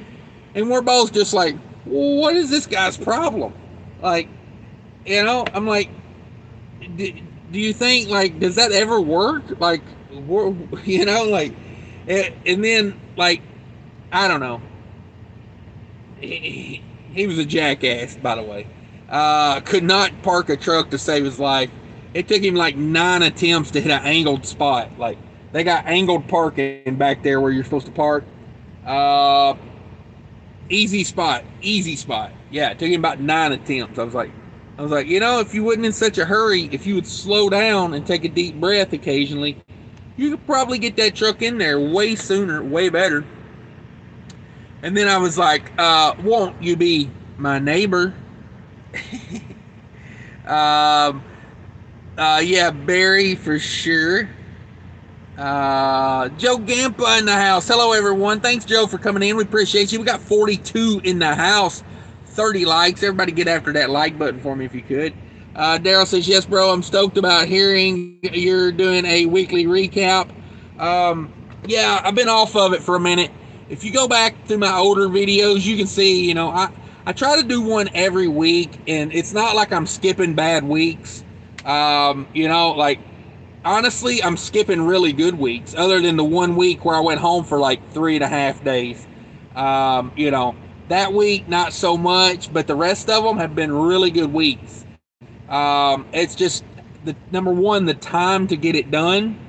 And we're both just like, what is this guy's problem? Like, you know, I'm like, do you think, like, does that ever work? Like, you know, like, and then, like, I don't know. he was a jackass, by the way. Could not park a truck to save his life. It took him like 9 attempts to hit an angled spot. Like, they got angled parking back there where you're supposed to park. Easy spot. Yeah, it took him about 9 attempts. I was like, if you wasn't in such a hurry, if you would slow down and take a deep breath occasionally, you could probably get that truck in there way sooner, way better. And then I was like, won't you be my neighbor? Yeah, Barry for sure. Joe Gampa in the house. Hello, everyone. Thanks, Joe, for coming in. We appreciate you. We got 42 in the house, 30 likes. Everybody get after that like button for me if you could. Daryl says, yes, bro, I'm stoked about hearing you're doing a weekly recap. Yeah, I've been off of it for a minute. If you go back to my older videos, you can see, I try to do one every week, and it's not like I'm skipping bad weeks. Honestly, I'm skipping really good weeks, other than the 1 week where I went home for like 3.5 days. That week, not so much, but the rest of them have been really good weeks. It's just, number one, the time to get it done.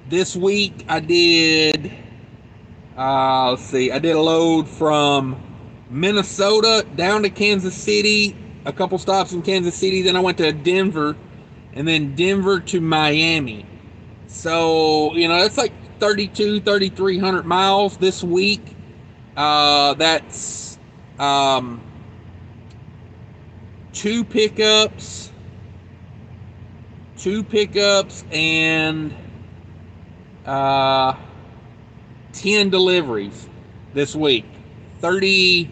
This week I did, I did a load from Minnesota down to Kansas City, a couple stops in Kansas City, then I went to Denver, and then Denver to Miami. So, that's like 3,300 miles this week. That's 2 pickups and 10 deliveries this week. 30,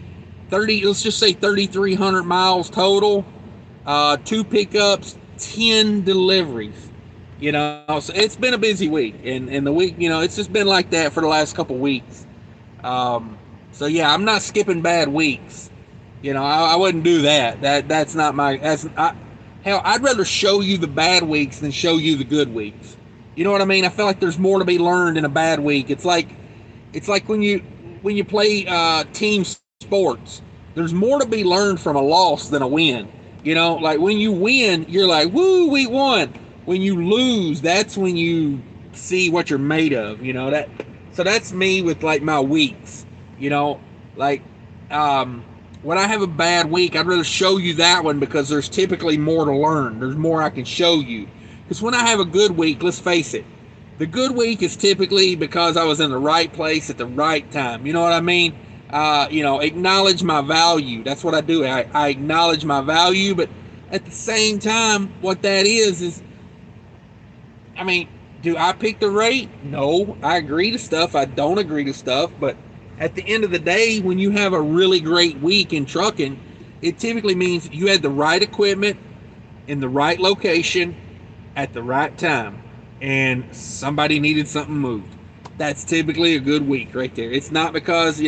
let's just say 3,300 miles total. 2 pickups, 10 deliveries. So it's been a busy week, and the week, it's just been like that for the last couple weeks. So yeah, I'm not skipping bad weeks. I wouldn't do that. That's not my. Hell, I'd rather show you the bad weeks than show you the good weeks. You know what I mean? I feel like there's more to be learned in a bad week. It's like when you play team sports. There's more to be learned from a loss than a win. Like when you win, you're like, woo, we won. When you lose, that's when you see what you're made of. So that's me with like my weeks. When I have a bad week, I'd rather show you that one because there's typically more to learn. There's more I can show you. Because when I have a good week, let's face it, the good week is typically because I was in the right place at the right time. You know what I mean? Acknowledge my value. That's what I do. I acknowledge my value, but at the same time, what that is, do I pick the rate? No. I agree to stuff. I don't agree to stuff. But at the end of the day, when you have a really great week in trucking, it typically means you had the right equipment in the right location at the right time, and somebody needed something moved. That's typically a good week right there. It's not because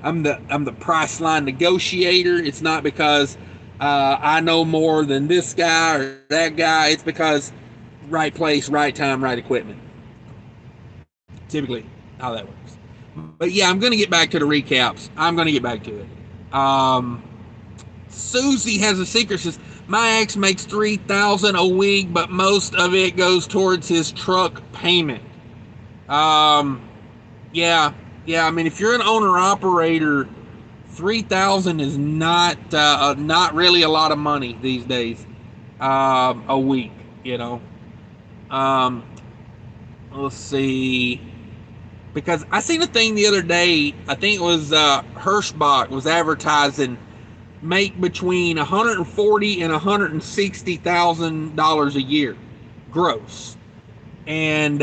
I'm the price line negotiator. It's not because I know more than this guy or that guy. It's because right place, right time, right equipment. Typically how that works. But yeah, I'm going to get back to the recaps. I'm going to get back to it. Susie has a secret. Says, my ex makes $3,000 a week, but most of it goes towards his truck payment. Yeah. If you're an owner operator, $3,000 is not really a lot of money these days. A week, Let's see. Because I seen a thing the other day. I think it was Hirschbach was advertising make between $140,000 and $160,000 a year, gross. And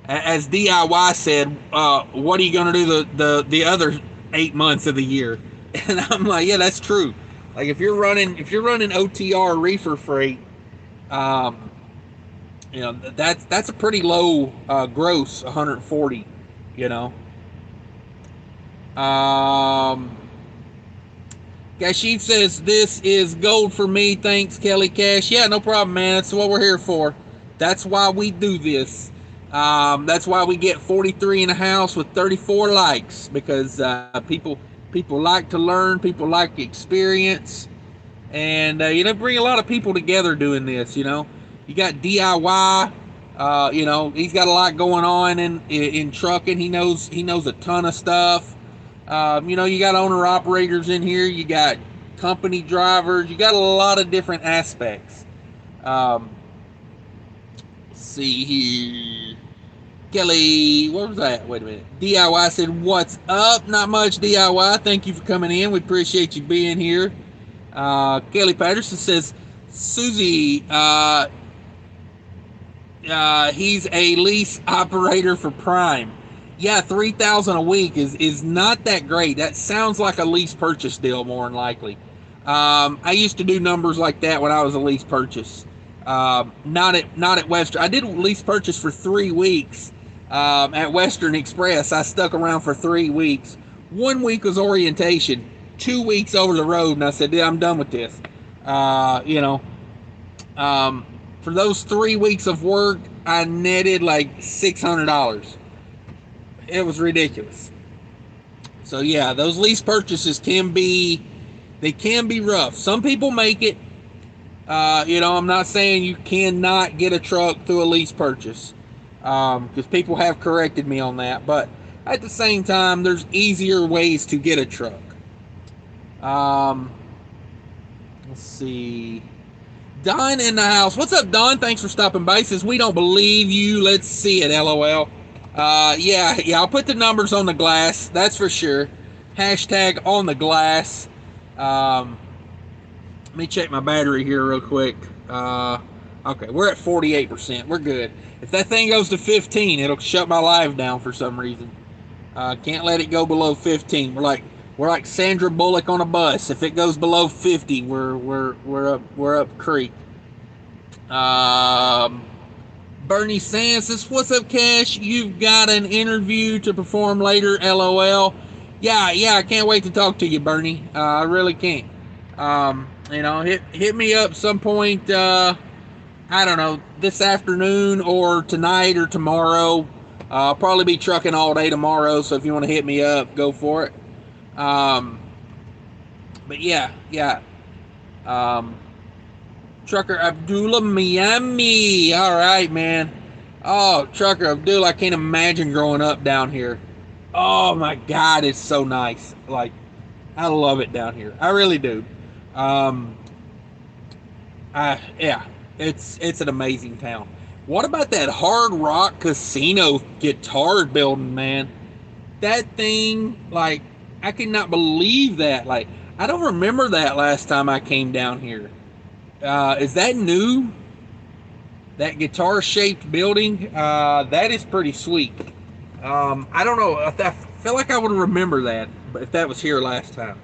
as DIY said, what are you going to do the other 8 months of the year? And I'm like, yeah, that's true. Like if you're running OTR reefer freight, that's a pretty low gross, 140. Kashif says, this is gold for me. Thanks, Kelly Cash. Yeah, no problem, man. That's what we're here for. That's why we do this. That's why we get 43 in the house with 34 likes, because people like to learn, people like experience, and bring a lot of people together doing this. You got DIY. He's got a lot going on in trucking. He knows a ton of stuff. You got owner operators in here. You got company drivers. You got a lot of different aspects. Let's see here. Kelly, what was that? Wait a minute. DIY said, "What's up?" Not much, DIY. Thank you for coming in. We appreciate you being here. Kelly Patterson says, "Susie, he's a lease operator for Prime. Yeah, 3,000 a week is not that great. That sounds like a lease purchase deal more than likely. I used to do numbers like that when I was a lease purchase. Not at Western. I did a lease purchase for 3 weeks at Western Express. I stuck around for 3 weeks. 1 week was orientation. 2 weeks over the road, and I said, "Yeah, I'm done with this." For those 3 weeks of work, I netted like $600. It was ridiculous. So yeah, those lease purchases can be rough. Some people make it. I'm not saying you cannot get a truck through a lease purchase, because people have corrected me on that. But at the same time, there's easier ways to get a truck. Let's see. Don in the house. What's up, Don? Thanks for stopping by. Says, "We don't believe you. Let's see it, LOL." Yeah, I'll put the numbers on the glass. That's for sure. Hashtag on the glass. Let me check my battery here real quick. Okay, we're at 48%. We're good. If that thing goes to 15, it'll shut my live down for some reason. Can't let it go below 15. We're like Sandra Bullock on a bus. If it goes below 50, we're up creek. Bernie Sands says, "What's up, Cash? You've got an interview to perform later, LOL." Yeah, I can't wait to talk to you, Bernie. I really can't. Hit me up some point. I don't know, this afternoon or tonight or tomorrow. I'll probably be trucking all day tomorrow, so if you want to hit me up, go for it. But yeah. Trucker Abdullah, Miami. All right, man. Oh, Trucker Abdullah, I can't imagine growing up down here. Oh my God, it's so nice. Like, I love it down here. I really do. It's an amazing town. What about that Hard Rock Casino guitar building, man? That thing, like, I cannot believe that. Like, I don't remember that last time I came down here. Is that new? That guitar-shaped building? That is pretty sweet. I don't know. I feel like I would remember that, but if that was here last time.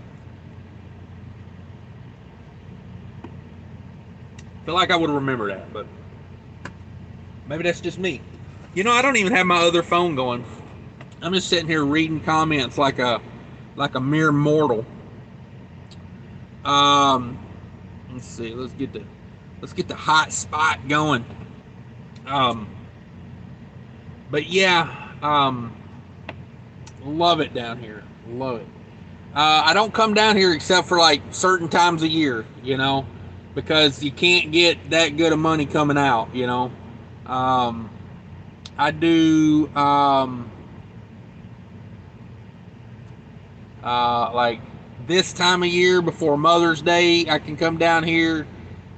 I feel like I would remember that, but maybe that's just me. I don't even have my other phone going. I'm just sitting here reading comments like a mere mortal. Let's see. Let's get the hot spot going. But yeah, love it down here. Love it. I don't come down here except for like certain times of year, because you can't get that good of money coming out, I do like this time of year before Mother's Day, I can come down here.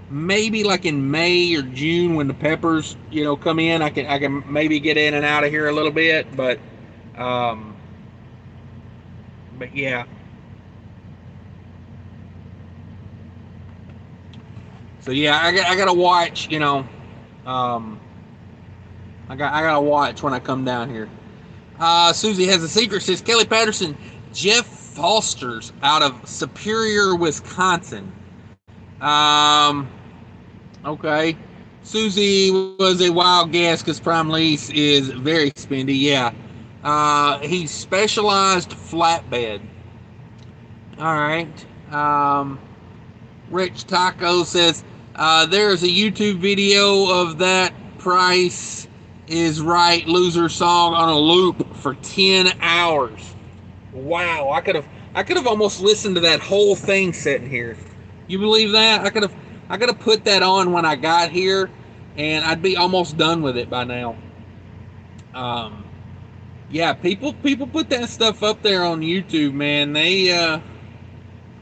Maybe like in May or June when the peppers, come in, I can maybe get in and out of here a little bit, but yeah. So yeah, I gotta watch, I gotta watch when I come down here. Susie has a secret. Says Kelly Patterson, Jeff Foster's out of Superior, Wisconsin. Okay. Susie was a wild guess because Prime Lease is very spendy. Yeah. He's specialized flatbed. All right. Rich Taco says, there's a YouTube video of that price is Right Loser song on a loop for 10 hours. Wow, I could have almost listened to that whole thing sitting here. You believe that? I could have put that on when I got here, and I'd be almost done with it by now. Um, yeah, people put that stuff up there on YouTube, man. They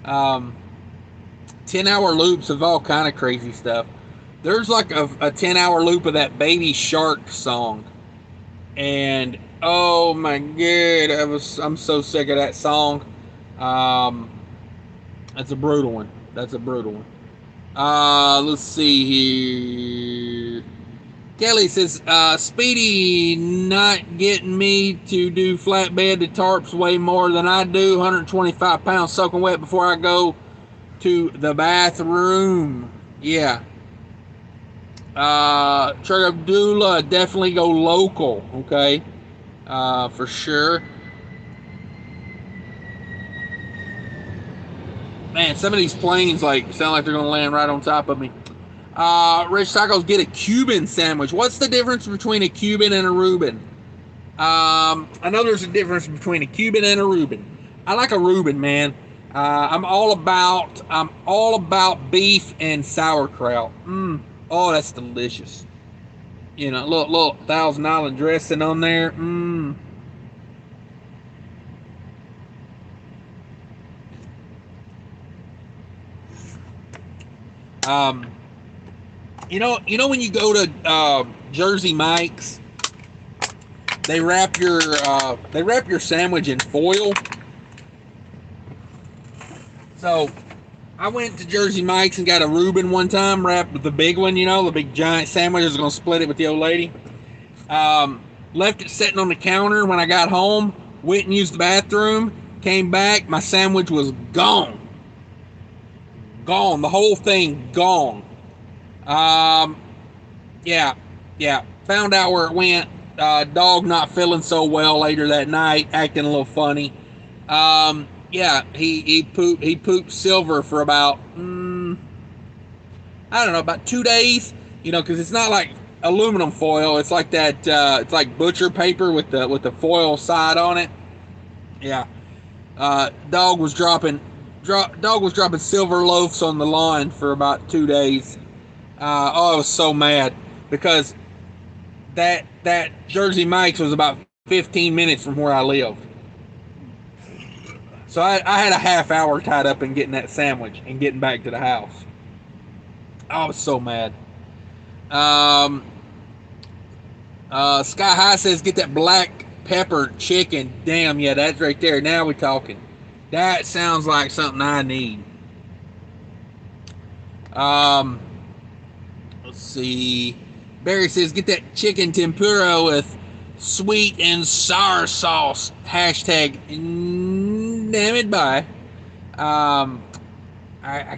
um 10-hour loops of all kind of crazy stuff. There's like a 10-hour loop of that Baby Shark song, and oh my god, I'm so sick of that song. Um, that's a brutal one. That's a brutal one. Let's see here. Kelly says, Speedy not getting me to do flatbed to tarps way more than I do. 125 pounds soaking wet before I go to the bathroom. Yeah. Trey Abdullah, definitely go local. Okay. For sure. Man, some of these planes sound like they're gonna land right on top of me. Rich Tacos, get a Cuban sandwich. What's the difference between a Cuban and a Reuben? I know there's a difference between a Cuban and a Reuben. I like a Reuben, man. I'm all about beef and sauerkraut. Oh, that's delicious. You know, little Thousand Island dressing on there. You know when you go to Jersey Mike's, they wrap your sandwich in foil. So I went to Jersey Mike's and got a Reuben one time, wrapped with the big one, the big giant sandwich. I was gonna split it with the old lady. Left it sitting on the counter. When I got home, went and used the bathroom, came back, my sandwich was gone. Gone, the whole thing gone. Yeah. Found out where it went. Dog not feeling so well later that night, acting a little funny. Yeah, he pooped silver for about I don't know, about 2 days. Because it's not like aluminum foil. It's like that. It's like butcher paper with the foil side on it. Yeah. Dog was dropping silver loaves on the lawn for about 2 days. I was so mad because that Jersey Mike's was about 15 minutes from where I lived. So I had a half hour tied up in getting that sandwich and getting back to the house. I was so mad. Sky High says, get that black pepper chicken. Damn, yeah, that's right there. Now we're talking. That sounds like something I need. Let's see. Barry says, get that chicken tempura with sweet and sour sauce. Hashtag damn it, bye. I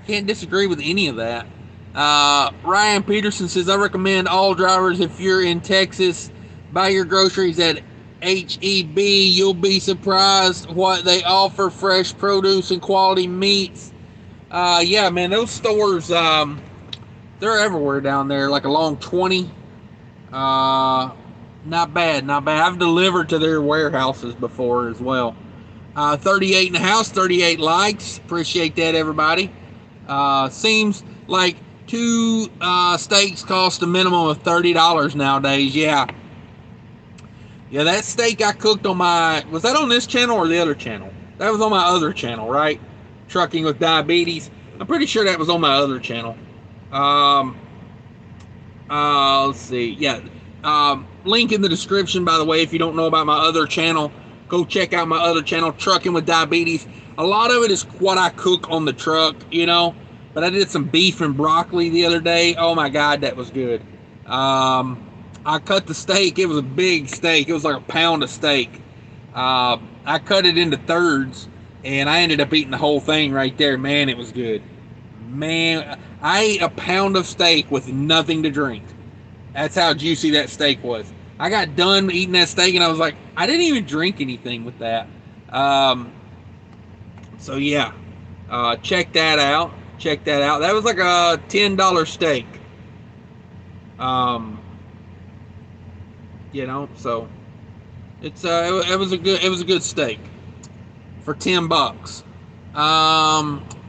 can't disagree with any of that. Ryan Peterson says, I recommend all drivers, if you're in Texas, buy your groceries at HEB. You'll be surprised what they offer. Fresh produce and quality meats. Yeah, man, those stores, they're everywhere down there, like along 20. Not bad. I've delivered to their warehouses before as well. 38 in the house, 38 likes. Appreciate that, everybody. Seems like 2 steaks cost a minimum of $30 nowadays. Yeah, that steak I cooked on was that on this channel or the other channel? That was on my other channel, right? Trucking with Diabetes. I'm pretty sure that was on my other channel. Let's see. Yeah. Link in the description, by the way, if you don't know about my other channel, go check out my other channel, Trucking with Diabetes. A lot of it is what I cook on the truck, but I did some beef and broccoli the other day. Oh my God, that was good. I cut the steak. It was a big steak. It was like a pound of steak. I cut it into thirds, and I ended up eating the whole thing right there. Man, it was good. Man, I ate a pound of steak with nothing to drink. That's how juicy that steak was. I got done eating that steak, and I was like, I didn't even drink anything with that. So yeah, check that out. That was like a $10 steak. you know. So it was a good steak for $10.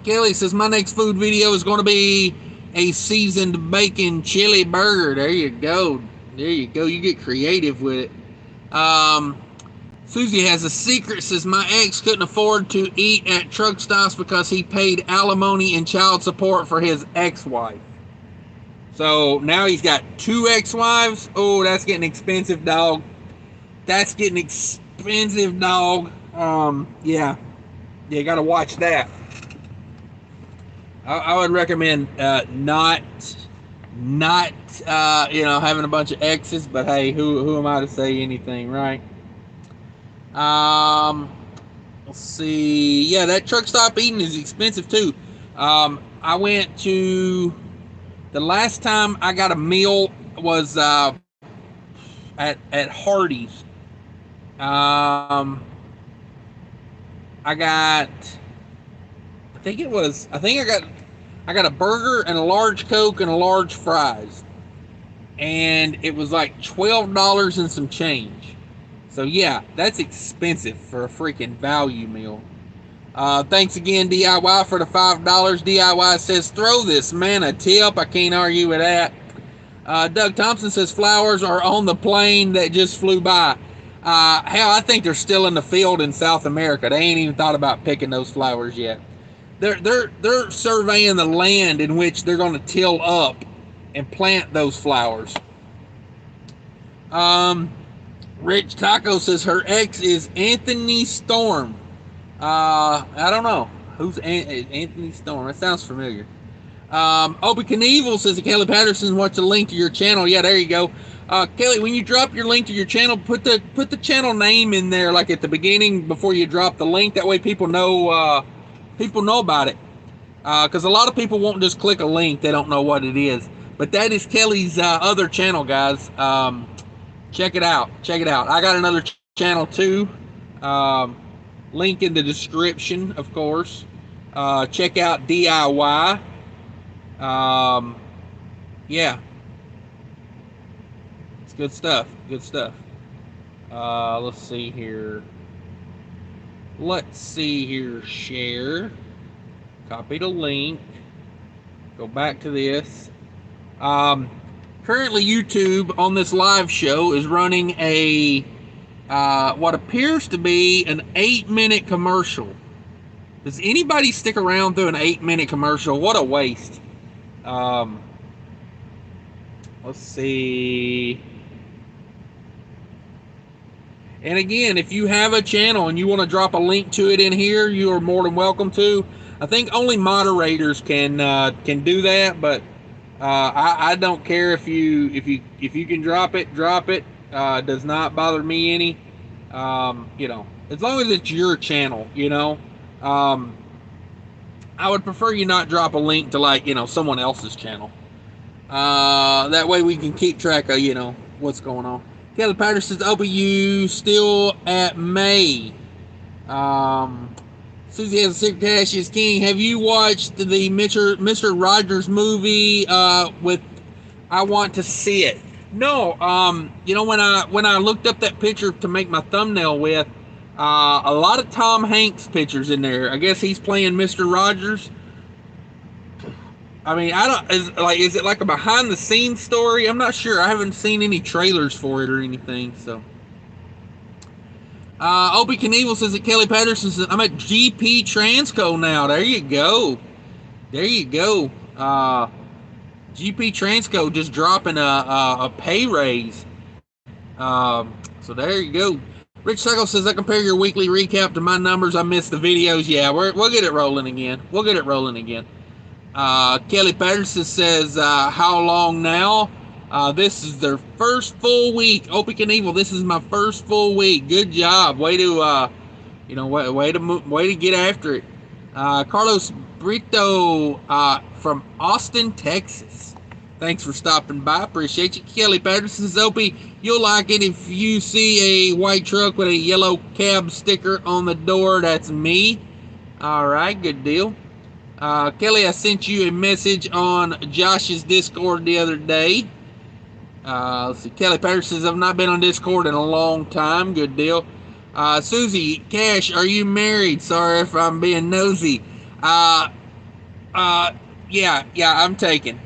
Kelly says my next food video is going to be a seasoned bacon chili burger. There you go. There you go. You get creative with it. Susie has a secret. Says my ex couldn't afford to eat at truck stops because he paid alimony and child support for his ex-wife. So now he's got 2 ex-wives. Oh, that's getting expensive, dog. That's getting expensive, dog. Yeah, you got to watch that. I would recommend not having a bunch of exes, but hey, who am I to say anything, right? Let's see. Yeah, that truck stop eating is expensive too. I went to the last time I got a meal was at Hardee's. I got a burger and a large Coke and a large fries, and it was like $12 and some change. So yeah, that's expensive for a freaking value meal. Thanks again, DIY, for the $5. DIY says, throw this man a tip. I can't argue with that. Doug Thompson says, flowers are on the plane that just flew by. Hell, I think they're still in the field in South America. They ain't even thought about picking those flowers yet. They're surveying the land in which they're going to till up and plant those flowers. Rich Taco says her ex is Anthony Storm. I don't know. Who's Anthony Storm? That sounds familiar. Obi Knievel says, Kelly Patterson wants a link to your channel. Yeah, there you go. Kelly, when you drop your link to your channel, put the channel name in there, like at the beginning before you drop the link. That way people know about it. Because a lot of people won't just click a link. They don't know what it is. But that is Kelly's other channel, guys. Check it out. Check it out. I got another channel too. Link in the description, of course. Check out DIY. Yeah. It's good stuff. Good stuff. Let's see here. Share. Copy the link. Go back to this. Currently, YouTube on this live show is running a what appears to be an 8-minute commercial. Does anybody stick around through an 8-minute commercial? What a waste. Let's see. And again, if you have a channel and you want to drop a link to it in here, you are more than welcome to. I think only moderators can do that, but I don't care if you can drop it. It does not bother me any. As long as it's your channel, I would prefer you not drop a link to someone else's channel. That way we can keep track of what's going on. Kelly Patterson says, you still at May. Susie has a secret. Cash is king. Have you watched the Mr. Rogers movie with I Want to See It? No. When I looked up that picture to make my thumbnail with, a lot of Tom Hanks pictures in there. I guess he's playing Mr. Rogers. I mean, is it like a behind the scenes story? I'm not sure. I haven't seen any trailers for it or anything. So, Opie Knievel says that Kelly Patterson says, I'm at GP Transco now. There you go. GP Transco just dropping a pay raise. So there you go. Rich Cycle says, I compare your weekly recap to my numbers. I missed the videos. Yeah, we'll get it rolling again. Kelly Patterson says, how long now? This is their first full week. Opie Knievel, this is my first full week. Good job. Way to get after it. Carlos Brito from Austin, Texas. Thanks for stopping by. Appreciate you. Kelly Patterson says, Opie, you'll like it if you see a white truck with a yellow cab sticker on the door. That's me. All right, good deal. Kelly, I sent you a message on Josh's Discord the other day. Let's see. Kelly Patterson says, I've not been on Discord in a long time. Good deal. Susie, Cash, are you married? Sorry if I'm being nosy. Uh, yeah, I'm taken.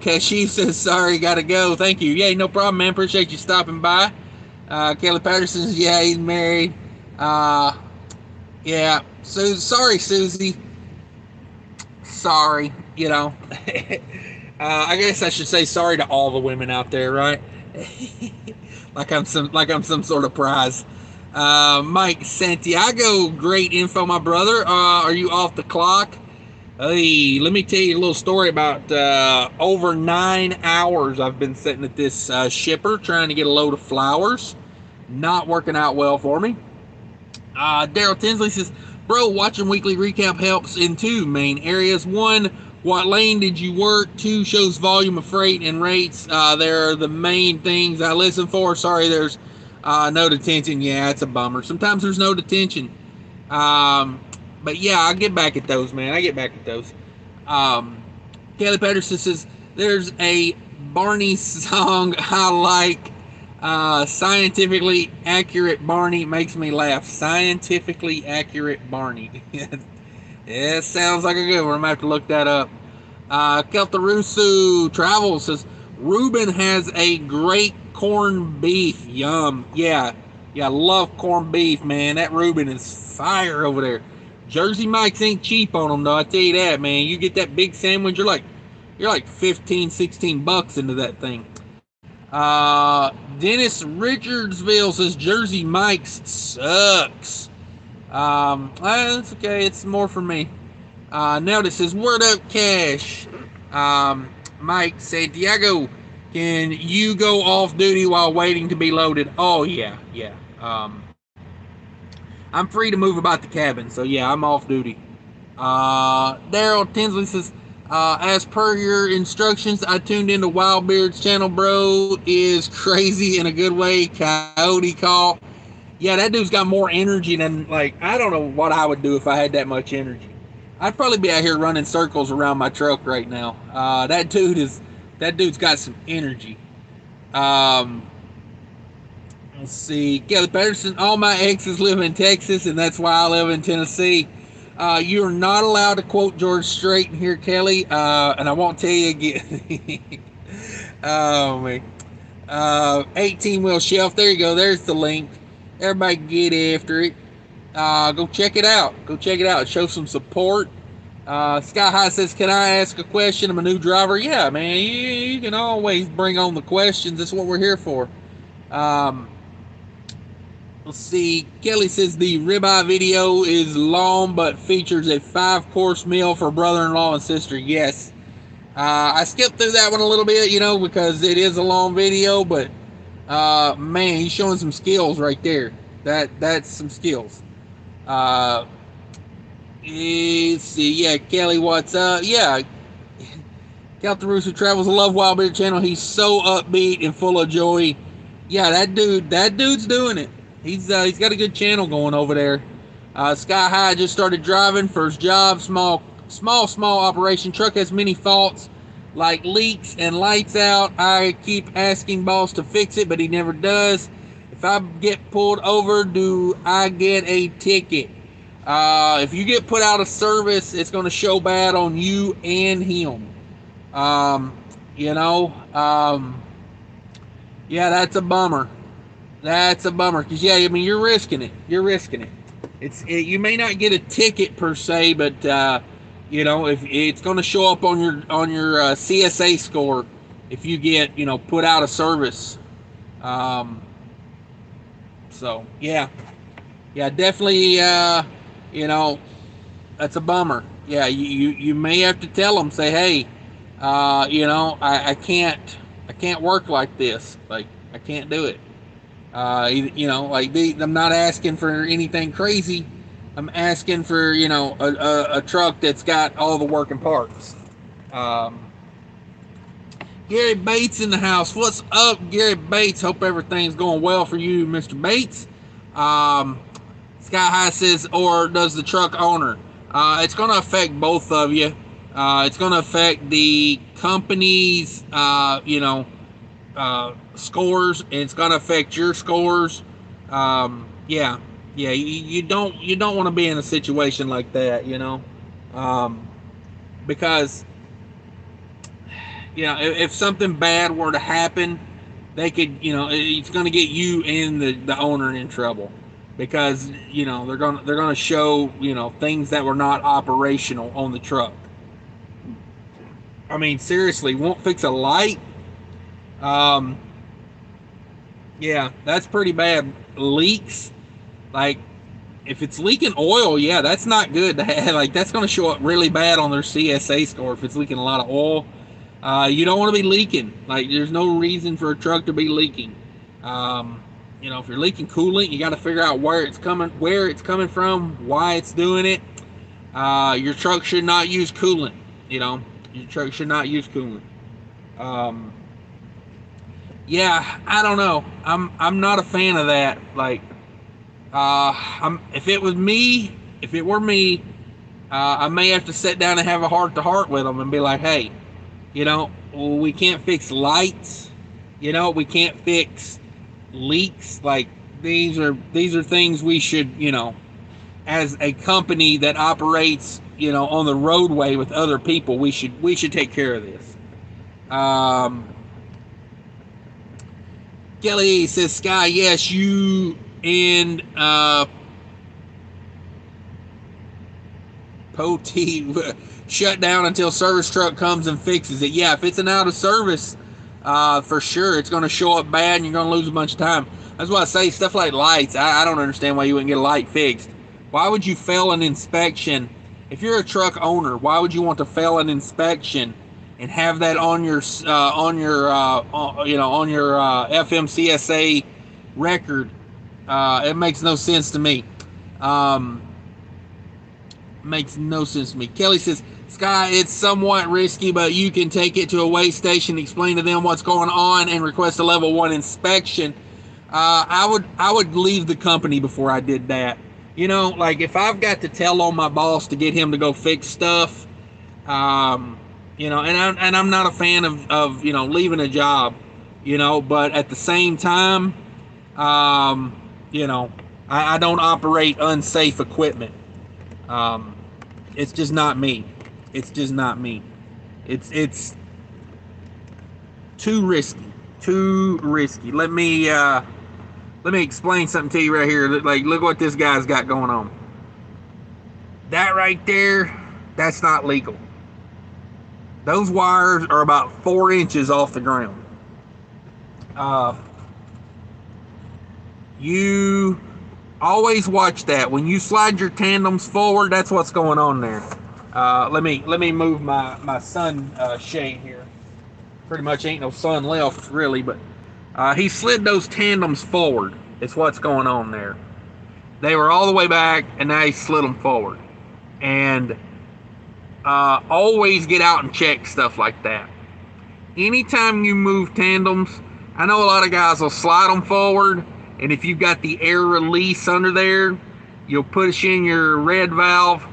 Cashish says, sorry, gotta go. Thank you. Yeah, no problem, man. Appreciate you stopping by. Kelly Patterson says, yeah, he's married. Yeah. So sorry, Susie. Sorry. I guess I should say sorry to all the women out there, right? like I'm some sort of prize. Mike Santiago, great info, my brother. Are you off the clock? Hey, let me tell you a little story about over 9 hours I've been sitting at this shipper trying to get a load of flowers. Not working out well for me. Daryl Tinsley says, bro, watching weekly recap helps in two main areas. One, what lane did you work? Two, shows volume of freight and rates. They're the main things I listen for. Sorry, there's no detention. Yeah, it's a bummer. Sometimes there's no detention. But yeah, I'll get back at those, man. Kelly Patterson says, there's a Barney song I like. Scientifically accurate Barney makes me laugh. Scientifically accurate Barney. Yeah, sounds like a good one. I'm going to have to look that up. Keltarusu Travel says, Ruben has a great corned beef. Yum. Yeah, love corned beef, man. That Ruben is fire over there. Jersey Mike's ain't cheap on them, though. I tell you that, man. You get that big sandwich, you're like $15-$16 into that thing. Dennis Richardsville says Jersey Mike's sucks. That's okay. It's more for me. Nelda says, word up, Cash. Mike Santiago, can you go off duty while waiting to be loaded? Oh, yeah. I'm free to move about the cabin, so yeah, I'm off duty. Daryl Tinsley says, as per your instructions, I tuned into Wildbeard's channel, bro. Is crazy in a good way. Coyote call. Yeah, that dude's got more energy than, I don't know what I would do if I had that much energy. I'd probably be out here running circles around my truck right now. That dude's got some energy. Let's see. Kelly Patterson, all my exes live in Texas, and that's why I live in Tennessee. You're not allowed to quote George Strait in here, Kelly, and I won't tell you again. Oh, man. 18-wheel shelf. There you go. There's the link. Everybody get after it. Go check it out. Show some support. Sky High says, can I ask a question? I'm a new driver. Yeah, man. You can always bring on the questions. That's what we're here for. Let's see. Kelly says the ribeye video is long but features a 5-course meal for brother-in-law and sister. Yes. I skipped through that one a little bit, because it is a long video, but man, he's showing some skills right there. That's some skills. Let's see. Yeah, Kelly, what's up? Yeah. Cal Who travels a Love Wild Beard channel. He's so upbeat and full of joy. Yeah, that dude's doing it. He's got a good channel going over there. Sky High just started driving. First job, small operation. Truck has many faults like leaks and lights out. I keep asking boss to fix it, but he never does. If I get pulled over, do I get a ticket? If you get put out of service, it's going to show bad on you and him. Yeah, that's a bummer. Because you're risking it. You may not get a ticket per se, but if it's going to show up on your CSA score if you get put out of service. So yeah, definitely. That's a bummer. Yeah, you may have to tell them, say, hey, I can't work like this. Like, I can't do it. I'm not asking for anything crazy. I'm asking for, a truck that's got all the working parts. Gary Bates in the house. What's up, Gary Bates? Hope everything's going well for you, Mr. Bates. Sky High says, or does the truck owner? It's going to affect both of you. It's going to affect the company's, scores. And it's going to affect your scores. Yeah, you don't want to be in a situation like that, because if something bad were to happen, they could, it's going to get you and the owner in trouble, because they're going to show things that were not operational on the truck. I mean, seriously, won't fix a light. Yeah, that's pretty bad. Leaks, like if it's leaking oil, yeah, that's not good to have. Like, that's going to show up really bad on their CSA score if it's leaking a lot of oil. You don't want to be leaking. Like, there's no reason for a truck to be leaking. If you're leaking coolant, you got to figure out where it's coming from, why it's doing it. Your truck should not use coolant. Your truck should not use coolant. Yeah, I don't know. I'm not a fan of that. Like, if it were me, I may have to sit down and have a heart-to-heart with them and be like, hey, we can't fix lights. We can't fix leaks. Like, these are things we should, as a company that operates, on the roadway with other people, we should take care of this. Kelly says, Sky, yes, you and Poti shut down until service truck comes and fixes it. Yeah, if it's an out of service, for sure, it's going to show up bad and you're going to lose a bunch of time. That's why I say stuff like lights. I don't understand why you wouldn't get a light fixed. Why would you fail an inspection? If you're a truck owner, why would you want to fail an inspection and have that on your FMCSA record? It makes no sense to me. Makes no sense to me. Kelly says, Sky, it's somewhat risky, but you can take it to a weigh station, explain to them what's going on, and request a level 1 inspection. I would leave the company before I did that. Like, if I've got to tell on my boss to get him to go fix stuff, and I'm not a fan of leaving a job, but at the same time, I don't operate unsafe equipment. It's just not me. It's too risky. Let me explain something to you right here. Like, look what this guy's got going on. That right there, that's not legal. Those wires are about 4 inches off the ground. You always watch that. When you slide your tandems forward, that's what's going on there. Let me move my sun shade here. Pretty much ain't no sun left, really, but he slid those tandems forward. It's what's going on there. They were all the way back, and now he slid them forward. And always get out and check stuff like that. Anytime you move tandems, I know a lot of guys will slide them forward, and if you've got the air release under there, you'll push in your red valve,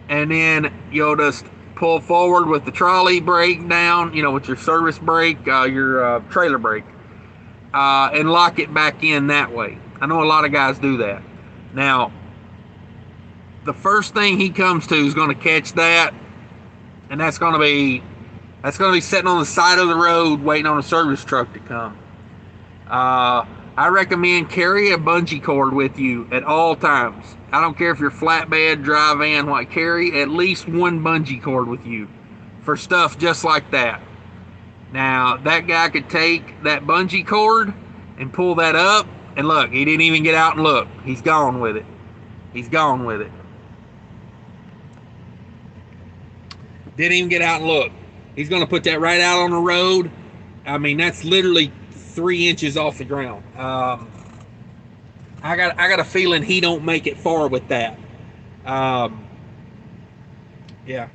and then you'll just pull forward with the trolley brake down, with your service brake, your trailer brake, and lock it back in that way. I know a lot of guys do that. Now, the first thing he comes to is going to catch that, and that's going to be sitting on the side of the road waiting on a service truck to come. I recommend carry a bungee cord with you at all times. I don't care if you're flatbed, dry van, what, carry at least one bungee cord with you for stuff just like that. Now, that guy could take that bungee cord and pull that up, and look, he didn't even get out and look. He's gone with it. Didn't even get out and look. He's going to put that right out on the road. I mean, that's literally 3 inches off the ground. I got a feeling he don't make it far with that. Yeah.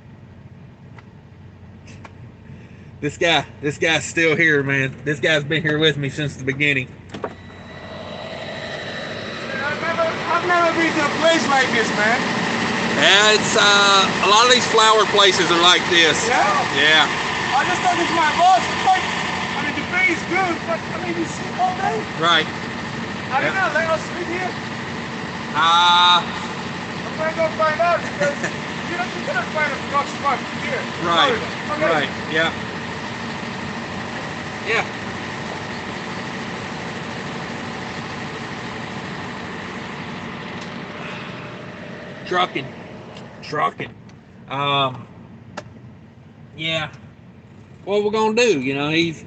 This guy's still here, man. This guy's been here with me since the beginning. I've never been to a place like this, man. Yeah, it's a lot of these flower places are like this. Yeah? Yeah. I just thought it's my boss. It's like, I mean, the pay is good, but I mean, you sleep all day. Right. Are they gonna let us sleep here? Uh, I'm gonna go find out because you cannot find a truck spot here. right. Okay. Right. Yeah. Yeah. Trucking. Yeah. What we're gonna do? You know, he's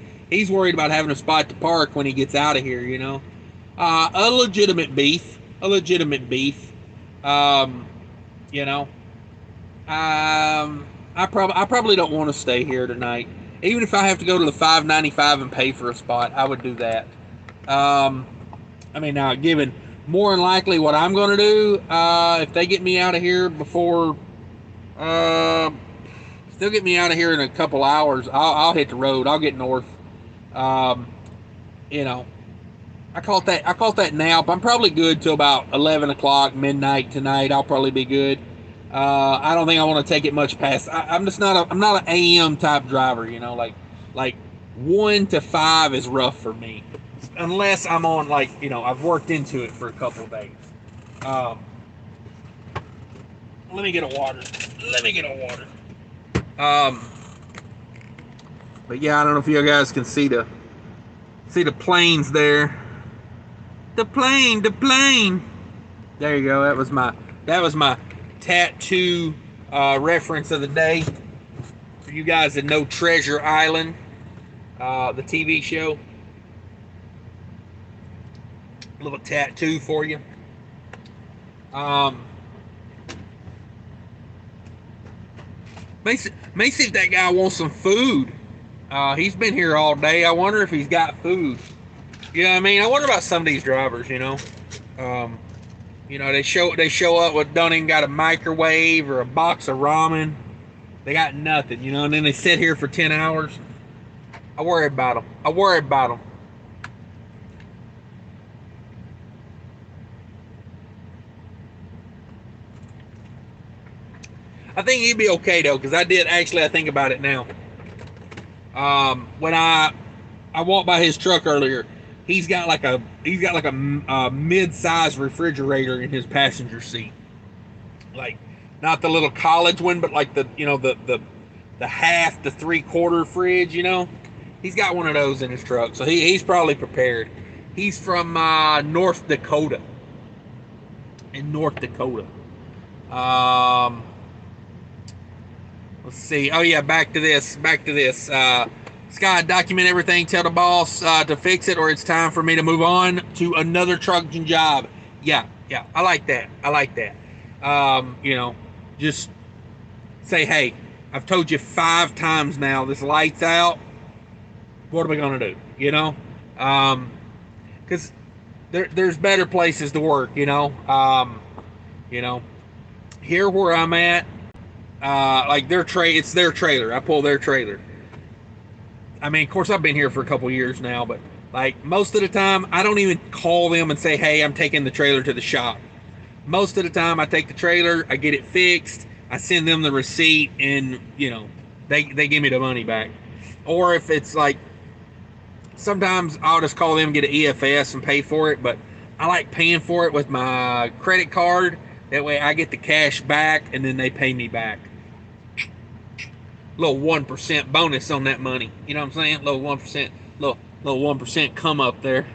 worried about having a spot to park when he gets out of here. You know, a legitimate beef. You know, I probably don't want to stay here tonight. Even if I have to go to the 595 and pay for a spot, I would do that. I mean, now given more than likely what I'm going to do, if they get me out of here before, still get me out of here in a couple hours, I'll hit the road. I'll get north. You know, I call it that nap. I'm probably good till about 11 o'clock, midnight tonight. I'll probably be good. I don't think I want to take it much past. I'm not an AM type driver. You know, like 1 to 5 is rough for me, unless I'm on I've worked into it for a couple of days. Let me get a water. But yeah, I don't know if you guys can see the planes there. The plane. There you go. That was my tattoo reference of the day. For you guys that know Treasure Island, the TV show. A little tattoo for you. May see if that guy wants some food. He's been here all day. I wonder if he's got food. You know what I mean? I wonder about some of these drivers, you know. You know, they show up with don't even got a microwave or a box of ramen. They got nothing, you know, and then they sit here for 10 hours. I worry about them. I think he'd be okay though, because I think about it now. When I walked by his truck earlier, he's got like a mid-sized refrigerator in his passenger seat. Like not the little college one, but like the half to 3/4 fridge, you know. He's got one of those in his truck, so he's probably prepared. He's from North Dakota. In North Dakota. Let's see. Oh yeah, back to this. Scott, document everything. Tell the boss to fix it, or it's time for me to move on to another trucking job. Yeah. I like that. You know, just say, hey, I've told you 5 times now. This light's out. What are we gonna do? You know, because there's better places to work. You know, here where I'm at. Like it's their trailer. I pull their trailer. I mean, of course, I've been here for a couple years now, but like most of the time, I don't even call them and say, "Hey, I'm taking the trailer to the shop." Most of the time, I take the trailer, I get it fixed, I send them the receipt, and you know, they give me the money back. Or if it's like, sometimes I'll just call them, get an EFS, and pay for it. But I like paying for it with my credit card. That way, I get the cash back, and then they pay me back. Little 1% bonus on that money. You know what I'm saying? Little 1%, little 1% come up there.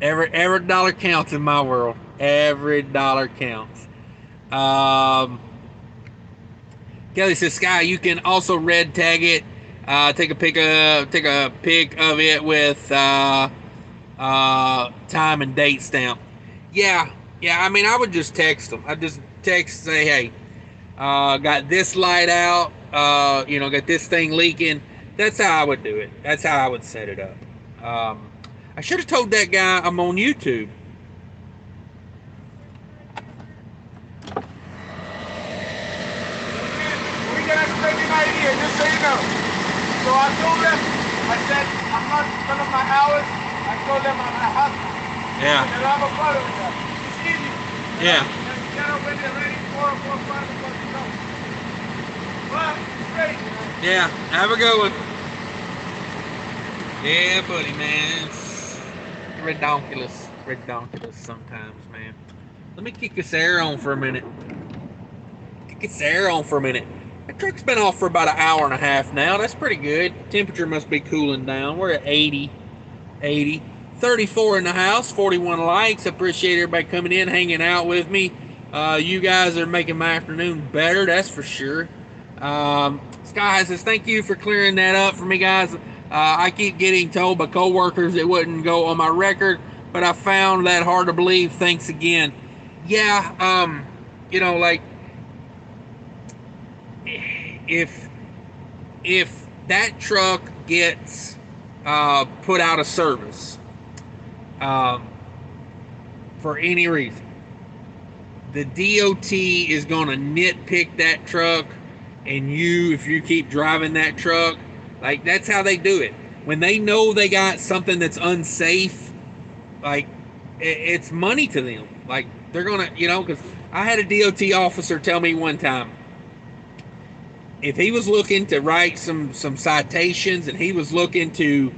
Every dollar counts in my world. Every dollar counts. Kelly says, Sky, you can also red tag it. Take a pic of it with time and date stamp. Yeah. I mean, I would just text them. I just say, hey. Got this light out, got this thing leaking. That's how I would do it. That's how I would set it up. I should have told that guy I'm on YouTube. We got a crazy idea, just so you know. So I told them, I said, I'm not none of my hours. I told them I'm a husband. Yeah. And I have a brother with that. It's easy. Yeah. got up in there ready for 4 or 5 o'clock to go. But, great. Yeah, have a good one. Yeah, buddy, man. It's redonkulous. Redonkulous sometimes, man. Let me kick this air on for a minute. Kick this air on for a minute. That truck's been off for about an hour and a half now. That's pretty good. Temperature must be cooling down. We're at 80. 34 in the house, 41 likes. Appreciate everybody coming in, hanging out with me. You guys are making my afternoon better, that's for sure. Sky says, thank you for clearing that up for me, guys. I keep getting told by coworkers it wouldn't go on my record, but I found that hard to believe. Thanks again. Yeah, you know, like, if that truck gets put out of service for any reason, the DOT is going to nitpick that truck, and if you keep driving that truck, like, that's how they do it. When they know they got something that's unsafe, like, it's money to them. Like, they're going to, you know, because I had a DOT officer tell me one time, if he was looking to write some citations, and he was looking to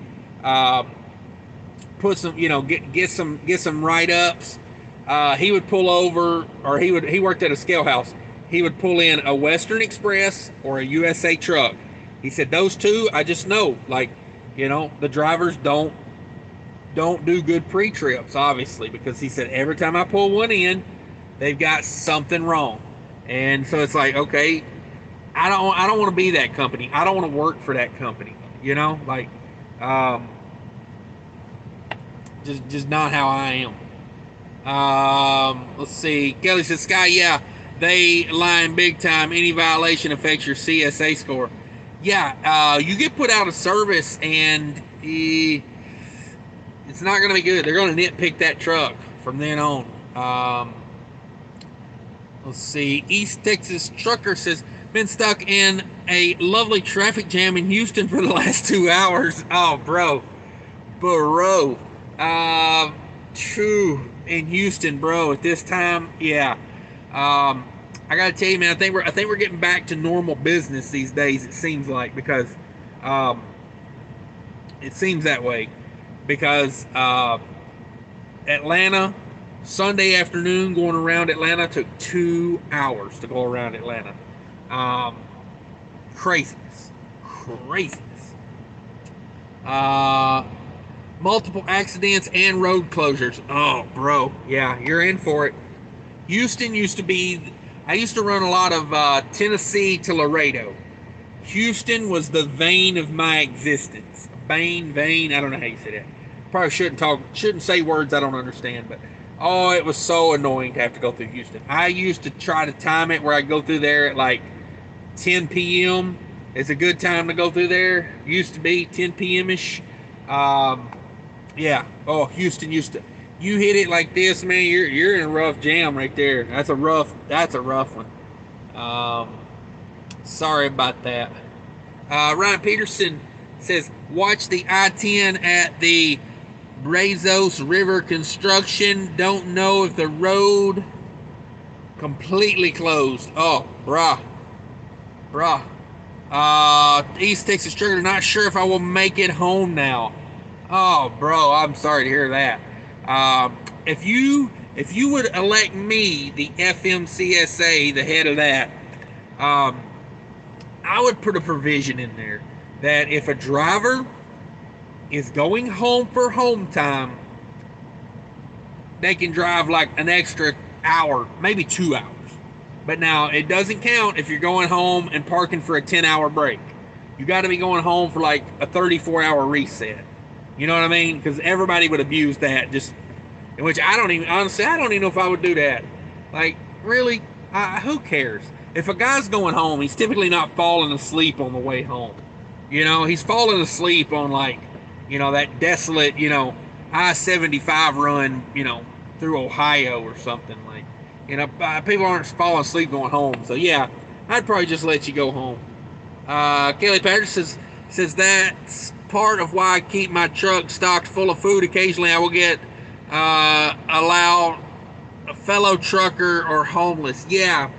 put some, you know, get some write-ups, he would pull over, or he worked at a scale house. He would pull in a Western Express or a USA truck. He said, those two, I just know, like, you know, the drivers don't do good pre-trips, obviously, because he said every time I pull one in, they've got something wrong. And so it's like, okay, I don't want to be that company. I don't want to work for that company. You know, like, just not how I am. Let's see. Kelly says, Sky, yeah, they lying big time. Any violation affects your CSA score. Yeah, you get put out of service, and it's not going to be good. They're going to nitpick that truck from then on. Let's see. East Texas Trucker says, been stuck in a lovely traffic jam in Houston for the last 2 hours. Oh, bro. True. In Houston, bro, at this time, yeah. I gotta tell you, man, I think we're getting back to normal business these days, it seems like, because it seems that way. Because Atlanta, Sunday afternoon, going around Atlanta took 2 hours to go around Atlanta. Craziness. Multiple accidents and road closures. Oh, bro, yeah, you're in for it. Houston used to be, I used to run a lot of Tennessee to Laredo. Houston was the vein of my existence. Vein, I don't know how you say that. Probably shouldn't say words I don't understand, but oh, it was so annoying to have to go through Houston. I used to try to time it where I go through there at like 10 p.m. It's a good time to go through there. Used to be 10 p.m.-ish. Yeah. Oh, Houston used to. You hit it like this, man, you're in a rough jam right there. That's a rough one. Sorry about that. Ryan Peterson says, watch the I-10 at the Brazos River construction. Don't know if the road completely closed. Oh, brah. East Texas Trigger, not sure if I will make it home now. Oh, bro, I'm sorry to hear that. If you would elect me, the FMCSA, the head of that, I would put a provision in there that if a driver is going home for home time, they can drive like an extra hour, maybe 2 hours. But now, it doesn't count if you're going home and parking for a 10-hour break. You got to be going home for like a 34-hour reset. You know what I mean? Because everybody would abuse that. Which I don't even know if I would do that. Like, really? Who cares? If a guy's going home, he's typically not falling asleep on the way home. You know, he's falling asleep on, like, you know, that desolate, you know, I-75 run, you know, through Ohio or something. Like, you know, people aren't falling asleep going home. So, yeah, I'd probably just let you go home. Kelly Patterson says that's part of why I keep my truck stocked full of food. Occasionally I will get allow a fellow trucker or homeless. Yeah.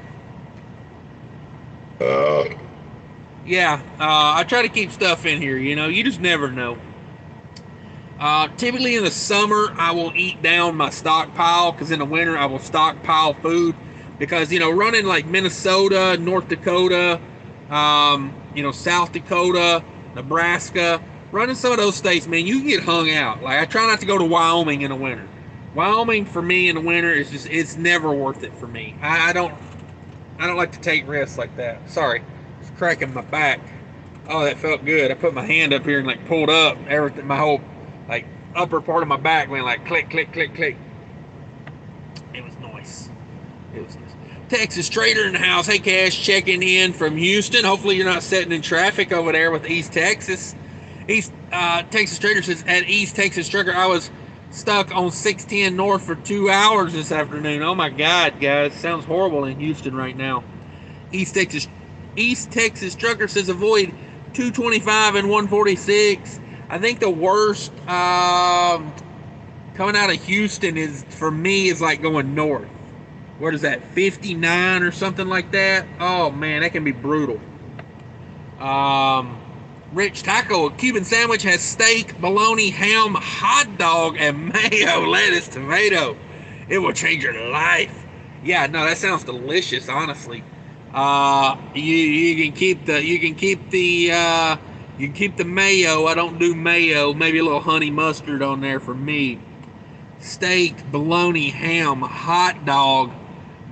Yeah. I try to keep stuff in here. You know, you just never know. Typically in the summer, I will eat down my stockpile, because in the winter I will stockpile food, because, you know, running like Minnesota, North Dakota, you know, South Dakota, Nebraska, running some of those states, man, you can get hung out. Like, I try not to go to Wyoming in the winter. Wyoming for me in the winter is just, it's never worth it for me. I don't like to take risks like that. Sorry, it's cracking my back. Oh, that felt good. I put my hand up here and like pulled up everything. My whole like upper part of my back went like click, click, click, click. It was nice. It was nice. Texas Trader in the house. Hey, Cash, checking in from Houston. Hopefully you're not sitting in traffic over there with East Texas. East Texas Trader says, at East Texas Trucker, I was stuck on 610 North for 2 hours this afternoon. Oh my God, guys, sounds horrible in Houston right now. East Texas Trucker says, avoid 225 and 146. I think the worst coming out of Houston is, for me, is like going north. What is that, 59 or something like that? Oh man, that can be brutal. Rich Taco, a Cuban sandwich has steak, bologna, ham, hot dog, and mayo, lettuce, tomato. It will change your life. Yeah, no, that sounds delicious, honestly. You can keep the mayo. I don't do mayo. Maybe a little honey mustard on there for me. Steak, bologna, ham, hot dog,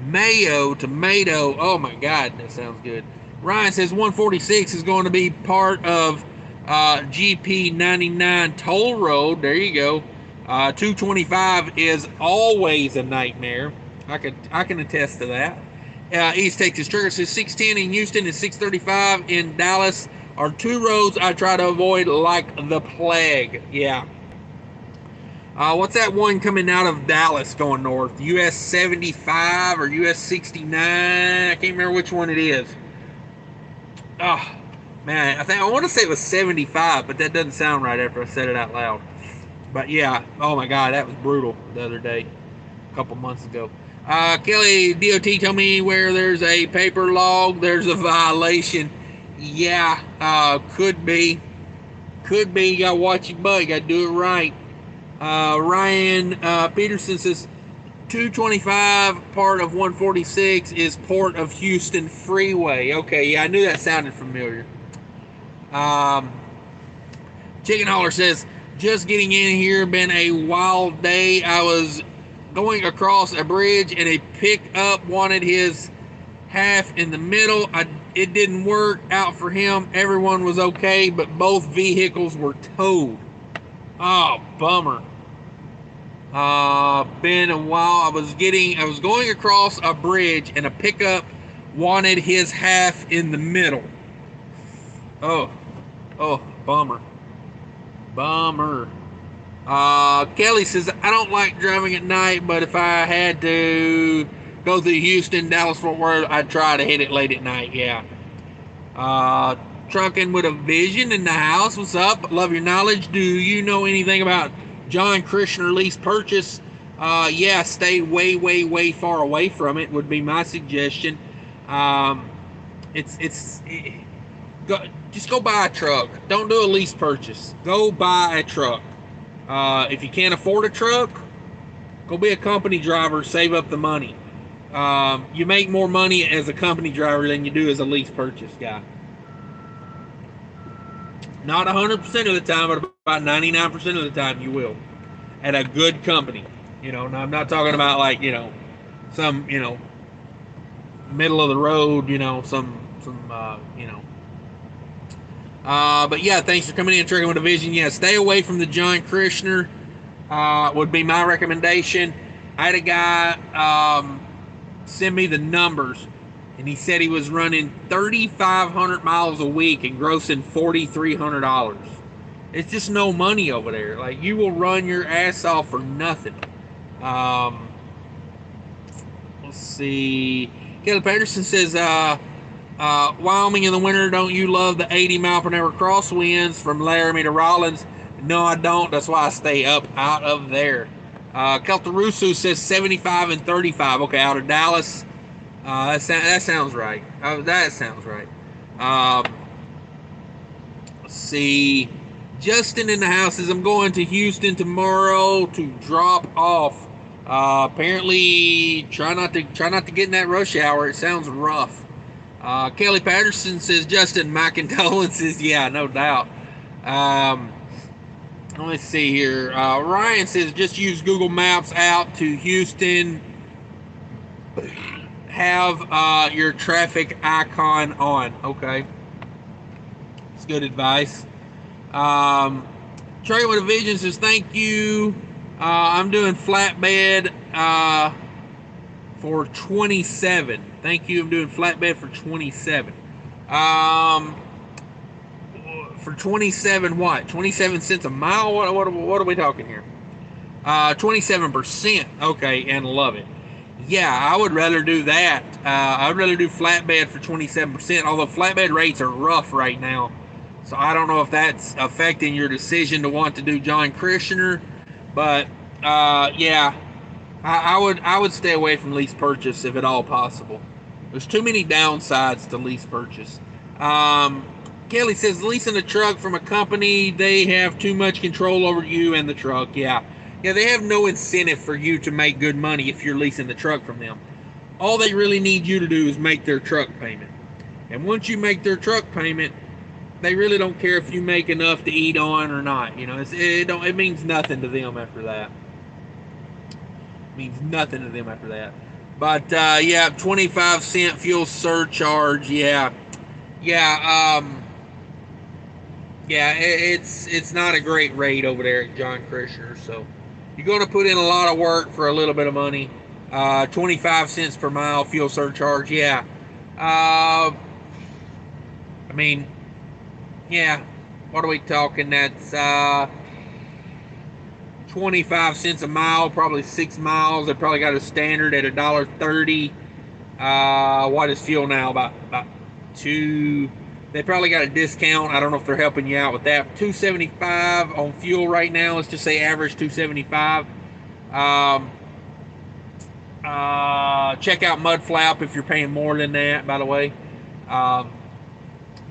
mayo, tomato. Oh my God, that sounds good. Ryan says 146 is going to be part of GP 99 toll road. There you go. 225 is always a nightmare. I can attest to that. East Texas Trucker says 610 in Houston and 635 in Dallas are two roads I try to avoid like the plague. Yeah. What's that one coming out of Dallas going north? US 75 or US 69? I can't remember which one it is. Oh, man, I want to say it was 75, but that doesn't sound right after I said it out loud. But yeah, oh my God, that was brutal the other day, a couple months ago. Kelly, DOT told me where there's a paper log, there's a violation. Yeah, could be. You gotta watch your butt, you gotta do it right. Ryan Peterson says 225 part of 146 is Port of Houston Freeway. Okay, yeah, I knew that sounded familiar. Chicken Holler says, just getting in here, been a wild day. I was going across a bridge and a pickup wanted his half in the middle. It didn't work out for him. Everyone was okay, but both vehicles were towed. Oh, bummer. Been a while. I was going across a bridge and a pickup wanted his half in the middle. Oh, bummer. Kelly says, I don't like driving at night, but if I had to go through Houston, Dallas, Fort Worth, I'd try to hit it late at night. Yeah. Trucking with a Vision in the house. What's up? Love your knowledge. Do you know anything about John Krishner lease purchase? Yeah, stay way far away from it would be my suggestion. Just go buy a truck. Don't do a lease purchase. Go buy a truck. If you can't afford a truck, go be a company driver. Save up the money. You make more money as a company driver than you do as a lease purchase guy. Not 100% of the time, but about 99% of the time you will. At a good company. Now I'm not talking about like, some, middle of the road, but yeah, thanks for coming in and Trucking with a Vision. Yeah, stay away from the John Krishner, would be my recommendation. I had a guy send me the numbers, and he said he was running 3,500 miles a week and grossing $4,300. It's just no money over there. Like, you will run your ass off for nothing. Let's see. Kelly Patterson says, Wyoming in the winter, don't you love the 80 mile per hour crosswinds from Laramie to Rollins? No, I don't. That's why I stay up out of there. Keltarusu says 75 and 35. Okay, out of Dallas. That sounds right. That sounds right. Let's see. Justin in the house says, I'm going to Houston tomorrow to drop off. Apparently, try not to get in that rush hour. It sounds rough. Kelly Patterson says, Justin, my condolences. Yeah, no doubt. Let's see here. Ryan says, just use Google Maps out to Houston. Have your traffic icon on. Okay. It's good advice. Trey with a Vision says, thank you. I'm doing flatbed for 27. Thank you. I'm doing flatbed for 27. For 27 what? 27 cents a mile? What are we talking here? 27%. Okay, and love it. Yeah, I would rather do that. I would rather do flatbed for 27%, although flatbed rates are rough right now. So I don't know if that's affecting your decision to want to do John Christianer, but yeah, I would stay away from lease purchase if at all possible. There's too many downsides to lease purchase. Kelly says, leasing a truck from a company, they have too much control over you and the truck. Yeah, they have no incentive for you to make good money if you're leasing the truck from them. All they really need you to do is make their truck payment. And once you make their truck payment, they really don't care if you make enough to eat on or not. You know, it means nothing to them after that. It means nothing to them after that. But yeah, 25-cent fuel surcharge. Yeah, it's not a great rate over there at John Christianer. So you're going to put in a lot of work for a little bit of money. 25 cents per mile fuel surcharge. Yeah. I mean, yeah. What are we talking? That's 25 cents a mile, probably 6 miles. They probably got a standard at $1.30. What is fuel now? About $2. They probably got a discount. I don't know if they're helping you out with that. $2.75 on fuel right now. Let's just say average $2.75. Check out MUDFLAP if you're paying more than that, by the way.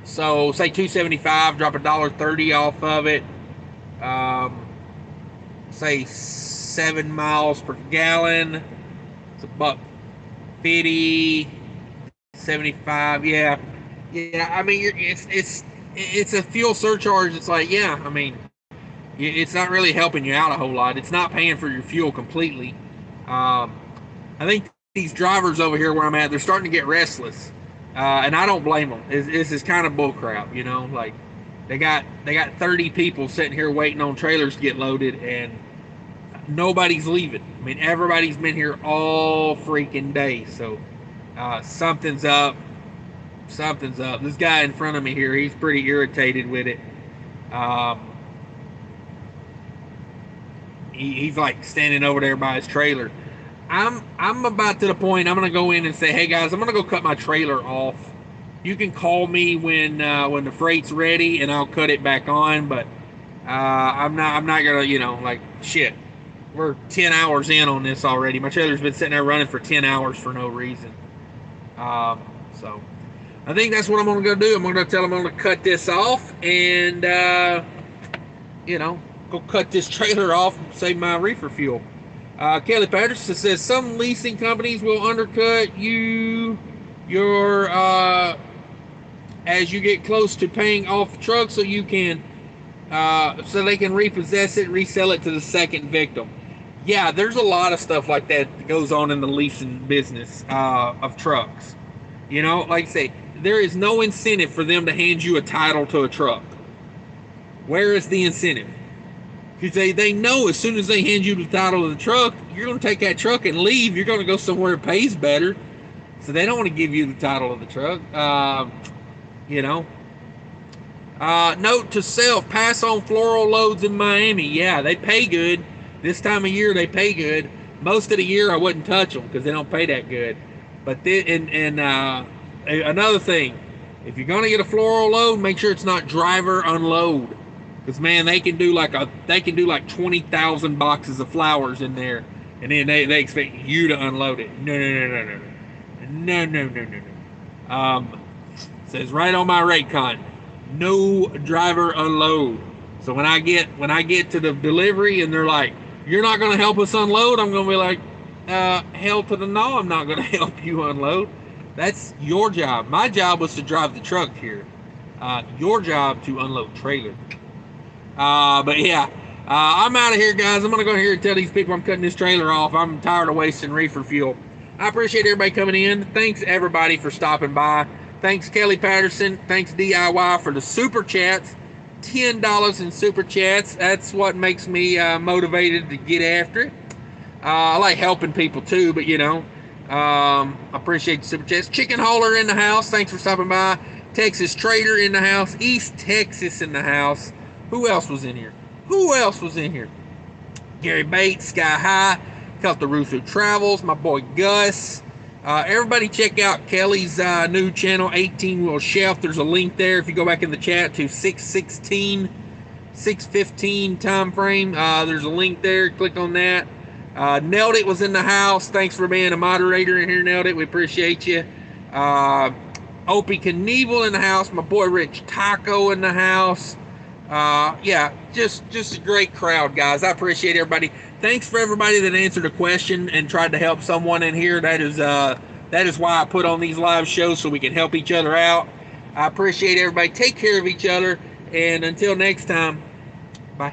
So say $2.75, drop $1.30 off of it. Say 7 miles per gallon. It's $1.50, 75. Yeah. I mean, it's a fuel surcharge. It's like, yeah. I mean, it's not really helping you out a whole lot. It's not paying for your fuel completely. I think these drivers over here where I'm at, they're starting to get restless, and I don't blame them. This is kind of bullcrap, you know. Like they got 30 people sitting here waiting on trailers to get loaded, and nobody's leaving. I mean, everybody's been here all freaking day. So something's up. This guy in front of me here, he's pretty irritated with it. He's like standing over there by his trailer. I'm about to the point I'm gonna go in and say, hey guys, I'm gonna go cut my trailer off. You can call me when the freight's ready and I'll cut it back on, but I'm not gonna, you know, like shit. We're 10 hours in on this already. My trailer's been sitting there running for 10 hours for no reason. So I think that's what I'm going to go do. I'm going to tell them I'm going to cut this off and, you know, go cut this trailer off and save my reefer fuel. Kelly Patterson says some leasing companies will undercut as you get close to paying off the truck so you can, so they can repossess it, resell it to the second victim. Yeah, there's a lot of stuff like that goes on in the leasing business of trucks. You know, like I say, there is no incentive for them to hand you a title to a truck. Where is the incentive? Because they know as soon as they hand you the title of the truck, you're going to take that truck and leave. You're going to go somewhere that pays better. So they don't want to give you the title of the truck. You know. Note to self, pass on floral loads in Miami. Yeah, they pay good. This time of year, they pay good. Most of the year, I wouldn't touch them because they don't pay that good. But another thing, if you're going to get a floral load, make sure it's not driver unload. Because man, they can do like 20,000 boxes of flowers in there, and then they expect you to unload it. No, no, no, no, no, no, no, no, no, no. Says right on my Raycon, no driver unload. So when I get to the delivery and they're like, you're not going to help us unload, I'm going to be like, hell to the no, I'm not going to help you unload. That's your job. My job was to drive the truck here. Your job to unload trailer. But yeah, I'm out of here, guys. I'm going to go here and tell these people I'm cutting this trailer off. I'm tired of wasting reefer fuel. I appreciate everybody coming in. Thanks, everybody, for stopping by. Thanks, Kelly Patterson. Thanks, DIY, for the super chats. $10 in super chats. That's what makes me motivated to get after it. I like helping people, too, but, you know, I appreciate the super chats. Chicken Hauler in the house. Thanks for stopping by. Texas Trader in the house. East Texas in the house. Who else was in here? Gary Bates, Sky High, Cut the Roof Through Travels, my boy Gus. Everybody check out Kelly's new channel, 18 Wheel Shelf. There's a link there if you go back in the chat to 6:15 time frame. There's a link there. Click on that. Nailed It was in the house. Thanks for being a moderator in here, Nailed It. We appreciate you. Opie Knievel in the house. My boy Rich Taco in the house. Yeah, just a great crowd, guys. I appreciate everybody. Thanks for everybody that answered a question and tried to help someone in here. That is why I put on these live shows, so we can help each other out. I appreciate everybody. Take care of each other, and until next time, bye.